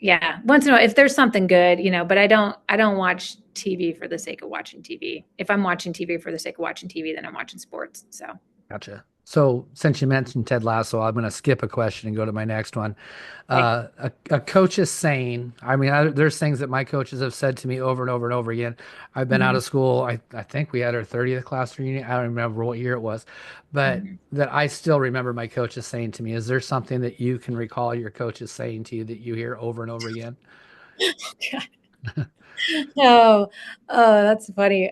B: yeah, once in a while, if there's something good, you know, but I don't watch TV for the sake of watching TV. If I'm watching TV for the sake of watching TV, then I'm watching sports. So
A: Gotcha. So, since you mentioned Ted Lasso, I'm going to skip a question and go to my next one.
B: okay.
A: A coach's saying, I mean, there's things that my coaches have said to me over and over and over again. I've been out
B: Mhm.
A: of school. I think we had our 30th class reunion. I don't remember what year it was, but
B: Mhm.
A: that I still remember my coaches saying to me. Is there something that you can recall your coaches saying to you that you hear over and over again?
B: Oh, oh, that's funny.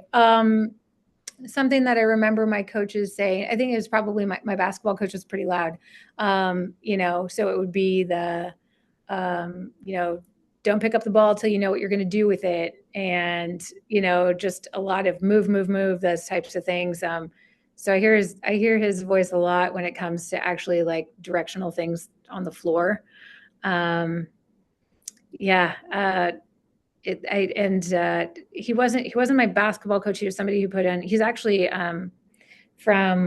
B: Something that I remember my coaches saying, I think it was probably my basketball coach was pretty loud. You know, so it would be you know, don't pick up the ball till you know what you're going to do with it. And, you know, just a lot of move, those types of things. So I hear his voice a lot when it comes to actually like directional things on the floor. Um, yeah, he wasn't my basketball coach. He was somebody who put in. He's actually from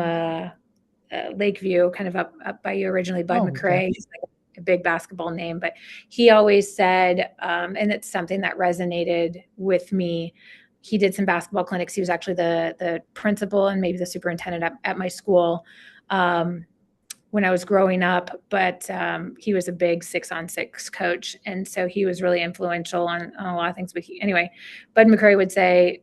B: Lakeview, kind of up by you originally. Bud
A: Oh, okay.
B: McCrae. He's like a big basketball name, but he always said, and it's something that resonated with me. He did some basketball clinics. He was actually the principal and maybe the superintendent at my school when I was growing up, but he was a big 6-on-6 coach. And so he was really influential on a lot of things. But anyway, Bud McCrae would say,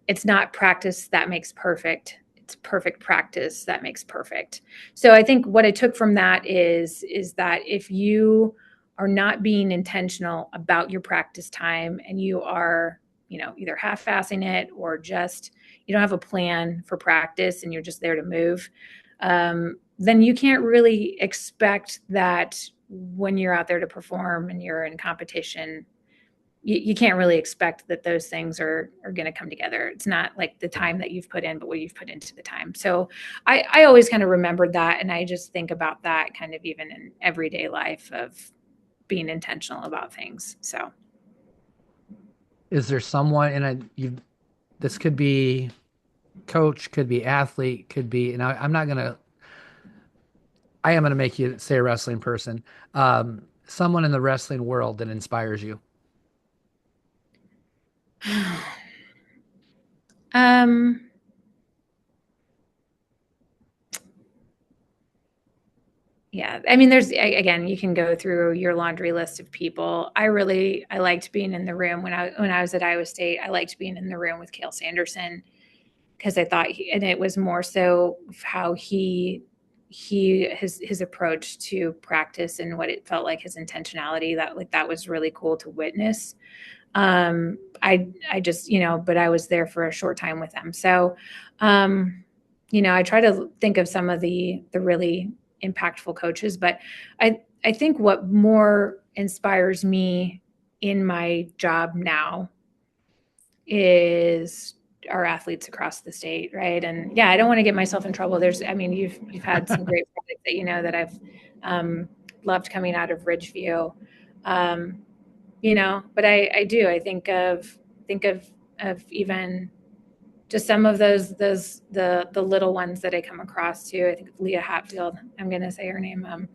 B: it's not practice that makes perfect. It's perfect practice that makes perfect. So I think what I took from that is that if you are not being intentional about your practice time and you are, either half-assing it or just you don't have a plan for practice and you're just there to move, then you can't really expect that when you're out there to perform and you're in competition, you can't really expect that those things are going to come together. It's not like the time that you've put in, but what you've put into the time. So I always kind of remembered that. And I just think about that kind of even in everyday life of being intentional about things. So.
A: Is there someone, this could be coach, could be athlete, could be, and I am gonna make you say a wrestling person, someone in the wrestling world that inspires you.
B: um, Yeah. I mean, again, you can go through your laundry list of people. I liked being in the room when I was at Iowa State. I liked being in the room with Cale Sanderson because I thought and it was more so how his approach to practice and what it felt like his intentionality that was really cool to witness. I just, but I was there for a short time with them. So, I try to think of some of the really impactful coaches, but I think what more inspires me in my job now is our athletes across the state, right? And yeah, I don't want to get myself in trouble. You've had some great projects that I've loved coming out of Ridgeview. But I think of even just some of the little ones that I come across too. I think of Leah Hatfield. I'm going to say her name,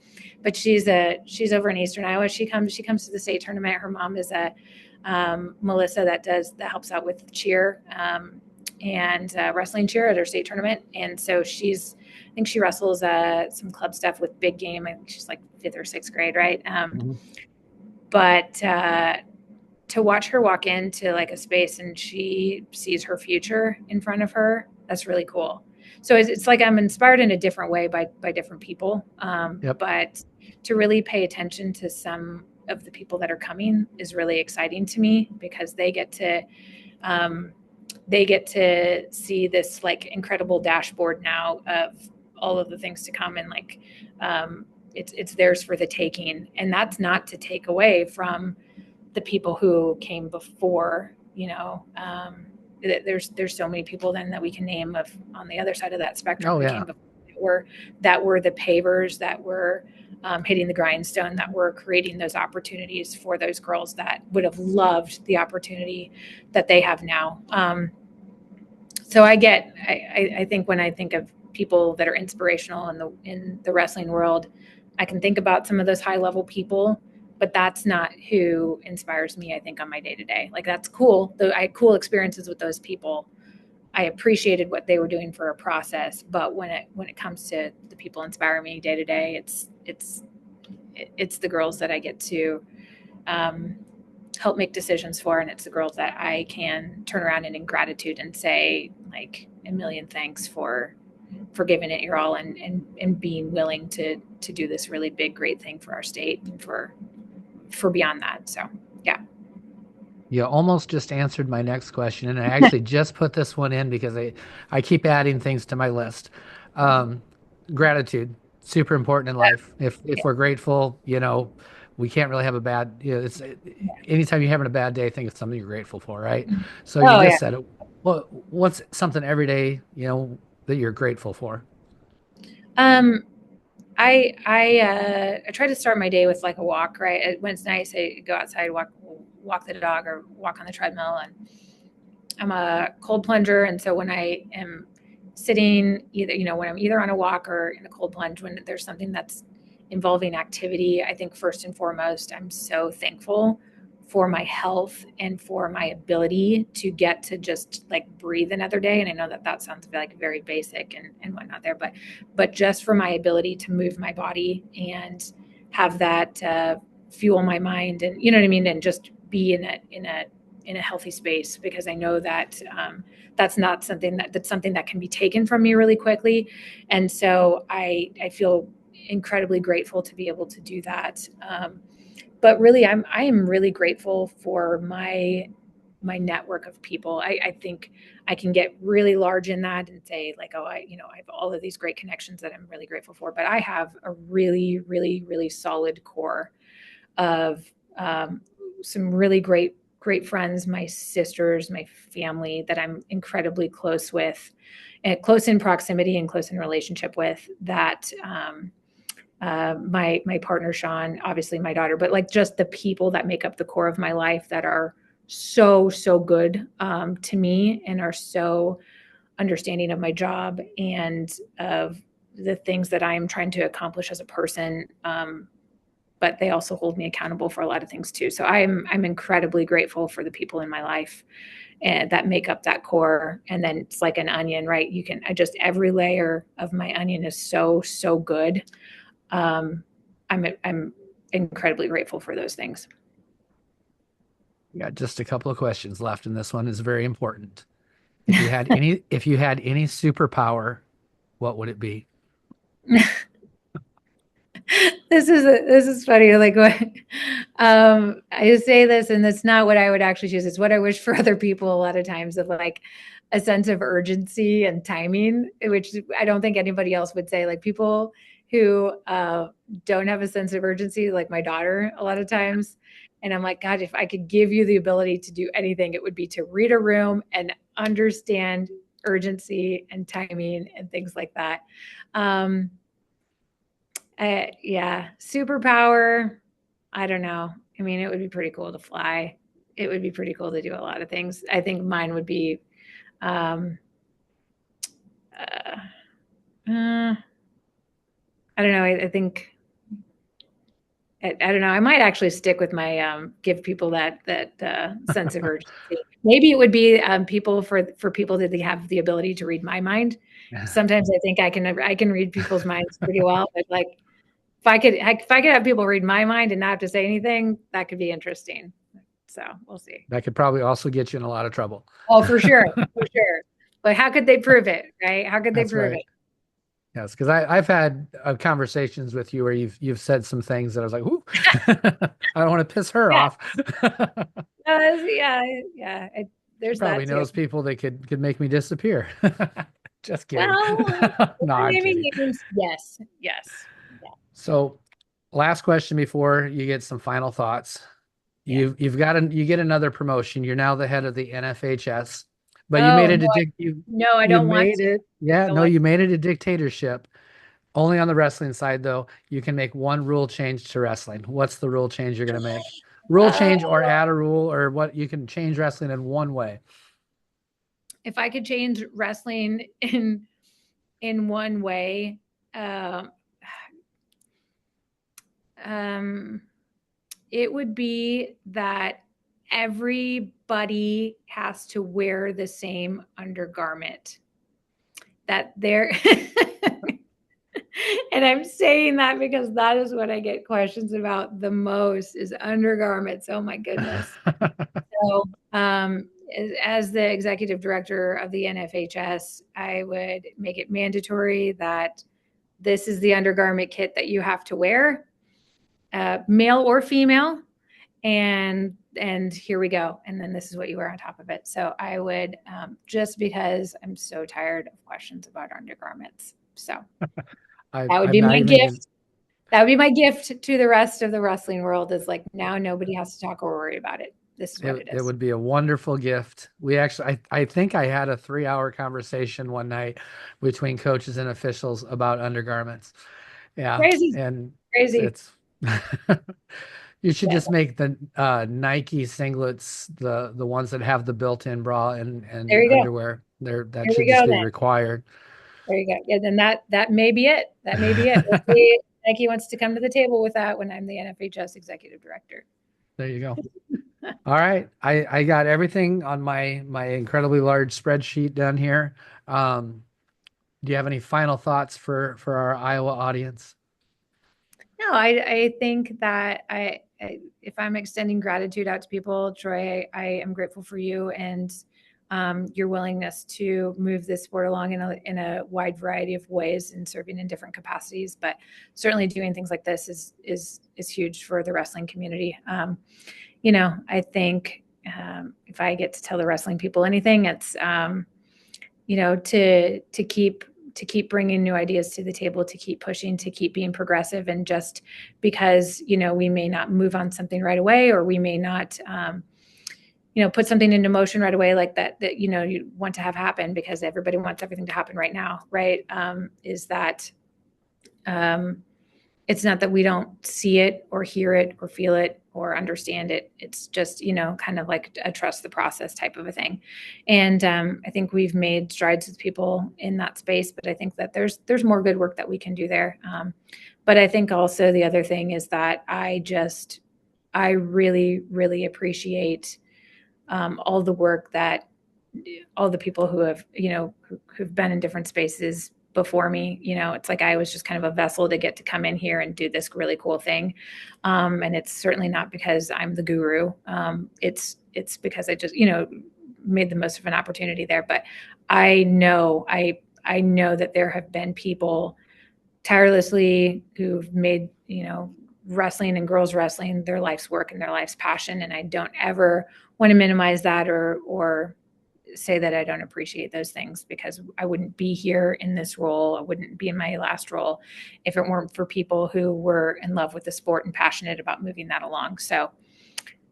B: but she's over in Eastern Iowa. She comes to the state tournament. Her mom is a Melissa that helps out with cheer and wrestling cheer at her state tournament, and so I think she wrestles some club stuff with Big Game. I think she's like 5th or 6th grade, right?
A: Mhm.
B: But to watch her walk into like a space and she sees her future in front of her, that's really cool. So it's like I'm inspired in a different way by different people.
A: Yep.
B: But to really pay attention to some of the people that are coming is really exciting to me because they get to see this like incredible dashboard now of all of the things to come and like it's theirs for the taking, and that's not to take away from the people who came before. There's so many people then that we can name of on the other side of that spectrum
A: Oh
B: who
A: yeah.
B: came before that were the pavers that were hitting the grindstone, that were creating those opportunities for those girls that would have loved the opportunity that they have now. So I think when I think of people that are inspirational in the wrestling world, I can think about some of those high level people, but that's not who inspires me. I think on my day to day, like that's cool. I had cool experiences with those people. I appreciated what they were doing for a process, but when it comes to the people inspiring me day to day, it's the girls that I get to um, help make decisions for, and it's the girls that I can turn around and in gratitude and say like a million thanks for giving it your all and being willing to do this really big great thing for our state and for beyond that. So yeah.
A: You almost just answered my next question, and I actually just put this one in because I keep adding things to my list. Um, Gratitude, super important in life. If
B: Yeah.
A: we're grateful, we can't really have a bad, it's anytime you're having a bad day, think of something you're grateful for, right? So you
B: Oh
A: just
B: yeah.
A: said it. What's something every day, that you're grateful for?
B: Um, I try to start my day with like a walk, right? When it's nice, I go outside, walk the dog or walk on the treadmill. And I'm a cold plunger, and so when I am sitting, either when I'm either on a walk or in a cold plunge, when there's something that's involving activity, I think first and foremost, I'm so thankful for my health and for my ability to get to just like breathe another day. And I know that that sounds like very basic and whatnot there, but just for my ability to move my body and have that fuel my mind, and you know what I mean, and just be in a healthy space, because I know that that's not something that's something that can be taken from me really quickly. And so I feel incredibly grateful to be able to do that. But really, I am really grateful for my network of people. I think I can get really large in that and say like, oh, I have all of these great connections that I'm really grateful for. But I have a really, really, really solid core of some really great friends, my sisters, my family that I'm incredibly close with, close in proximity and close in relationship with. That my partner Sean, obviously my daughter, but like just the people that make up the core of my life that are so good to me and are so understanding of my job and of the things that I am trying to accomplish as a person. But they also hold me accountable for a lot of things too. So I'm incredibly grateful for the people in my life and that make up that core. And then it's like an onion, right? I just every layer of my onion is so good. I'm incredibly grateful for those things.
A: Yeah, just a couple of questions left, and this one is very important. If you had any superpower, what would it be?
B: This is funny. Like what I say this, and that's not what I would actually choose. It's what I wish for other people a lot of times, of like a sense of urgency and timing, which I don't think anybody else would say. Like people who don't have a sense of urgency, like my daughter, a lot of times. And I'm like, God, if I could give you the ability to do anything, it would be to read a room and understand urgency and timing and things like that. Um, yeah, superpower. I don't know. I mean, it would be pretty cool to fly. It would be pretty cool to do a lot of things. I think mine would be, um, uh, uh, I don't know. I think I don't know. I might actually stick with my give people that sense of urgency. Maybe it would be people for people that they have the ability to read my mind. Sometimes I think I can read people's minds pretty well, but like if I could have people read my mind and not have to say anything, that could be interesting. So we'll see.
A: That could probably also get you in a lot of trouble.
B: Oh, for sure, for sure. But how could they prove it, right? How could they
A: That's
B: prove
A: right.
B: it?
A: Yes, because I've had conversations with you where you've said some things that I was like, "Ooh, I don't want to piss her
B: Yeah,
A: off."
B: yeah, yeah.
A: She
B: There's
A: probably
B: that too.
A: knows people that could make me disappear. Just kidding.
B: Well,
A: No, I'm kidding.
B: naming names, yes, yes,
A: So, last question before you get some final thoughts.
B: yeah.
A: You get another promotion. You're now the head of the NFHS, but you made
B: Oh
A: it
B: no,
A: a you
B: no, I
A: you
B: don't want
A: made
B: to.
A: it. Yeah,
B: Don't
A: no,
B: want.
A: you made it a dictatorship. Only on the wrestling side, though, you can make one rule change to wrestling. What's the rule change you're going to make? Rule
B: Uh,
A: change or add a rule or what you can change wrestling in one way.
B: if I could change wrestling in one way, um, um, it would be that everybody has to wear the same undergarment. That there, and I'm saying that because that is what I get questions about the most is undergarments. Oh my goodness. So, as the executive director of the NFHS, I would make it mandatory that this is the undergarment kit that you have to wear, male or female, and here we go. And then this is what you wear on top of it. So I would, just because I'm so tired of questions about undergarments. So that would
A: I'm
B: be
A: not
B: my
A: even going
B: gift. That would be my gift to the rest of the wrestling world, is like now nobody has to talk or worry about it. this is what
A: It,
B: it
A: it
B: is.
A: would be a wonderful gift. We actually, I think I had a 3 hour conversation one night between coaches and officials about undergarments. Yeah.
B: Crazy,
A: And
B: crazy.
A: it's, you should
B: Yeah,
A: just make the Nike singlets, the ones that have the built-in bra
B: there
A: and
B: you go.
A: underwear. That
B: There we
A: should
B: go
A: just be
B: then.
A: required.
B: There you go. Yeah, then that may be it. That may be it. We'll see if Nike wants to come to the table with that when I'm the NFHS executive director.
A: There you go. All right. I got everything on my incredibly large spreadsheet down here. Um, do you have any final thoughts for our Iowa audience?
B: No, I think that if I'm extending gratitude out to people, Troy, I am grateful for you and your willingness to move this sport along in a wide variety of ways and serving in different capacities. But certainly doing things like this is huge for the wrestling community. I think if I get to tell the wrestling people anything, it's to keep bringing new ideas to the table, to keep pushing, to keep being progressive. And just because we may not move on something right away, or we may not put something into motion right away, like that you want to have happen, because everybody wants everything to happen right now, right? Is that it's not that we don't see it or hear it or feel it or understand it. It's just, kind of like a trust the process type of a thing. And I think we've made strides with people in that space, but I think that there's more good work that we can do there. But I think also the other thing is that I really, really appreciate all the work that all the people who have, who've been in different spaces before me. It's like I was just kind of a vessel to get to come in here and do this really cool thing. And it's certainly not because I'm the guru. It's because I just, made the most of an opportunity there. But I know that there have been people tirelessly who've made, wrestling and girls wrestling their life's work and their life's passion. And I don't ever want to minimize that or say that I don't appreciate those things, because I wouldn't be here in this role. I wouldn't be in my last role if it weren't for people who were in love with the sport and passionate about moving that along. So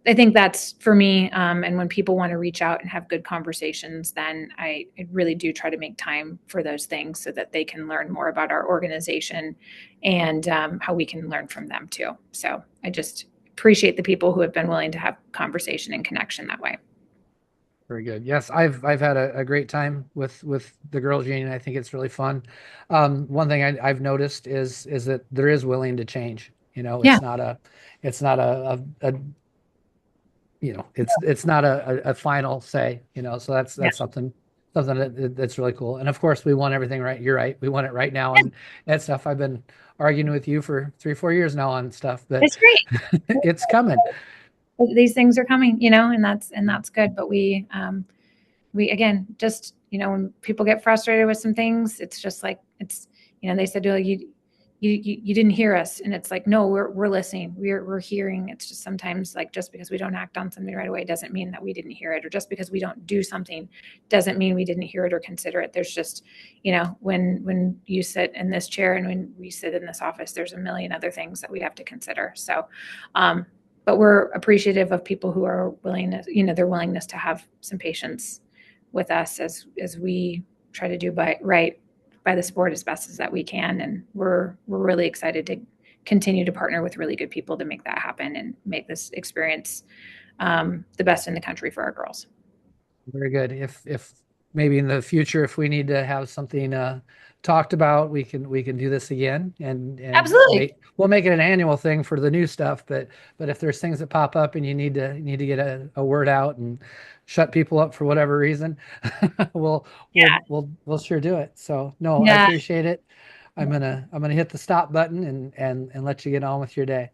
B: I think that's for me. And when people want to reach out and have good conversations, then I really do try to make time for those things so that they can learn more about our organization and how we can learn from them too. So I just appreciate the people who have been willing to have conversation and connection that way.
A: Very good. Yes, I've had a great time with the girls union. I think it's really fun. One thing I've noticed is that there is willing to change.
B: Yeah.
A: It's not a it's not a final say. So
B: Yeah.
A: that's something that's really cool. And of course, we want everything right. You're right. We want it right now, and that stuff. I've been arguing with you for 3-4 years now on stuff, but
B: It's great.
A: it's coming.
B: These things are coming, and that's good. But we again, just when people get frustrated with some things, it's just like they said, oh, you didn't hear us, and it's like, no, we're listening, we're hearing. It's just sometimes, like, just because we don't act on something right away doesn't mean that we didn't hear it, or just because we don't do something doesn't mean we didn't hear it or consider it. There's just when you sit in this chair and when we sit in this office, there's a million other things that we have to consider. So but we're appreciative of people who are willing to, their willingness to have some patience with us as we try to do right by the sport as best as that we can. And we're really excited to continue to partner with really good people to make that happen and make this experience the best in the country for our girls.
A: Very good. If maybe in the future, if we need to have something talked about, we can do this again, and
B: Absolutely.
A: we'll make it an annual thing for the new stuff. But if there's things that pop up and you need to get a word out and shut people up for whatever reason, we'll
B: Yeah.
A: we'll sure do it. So no, I
B: Yeah.
A: appreciate it. I'm gonna hit the stop button and let you get on with your day.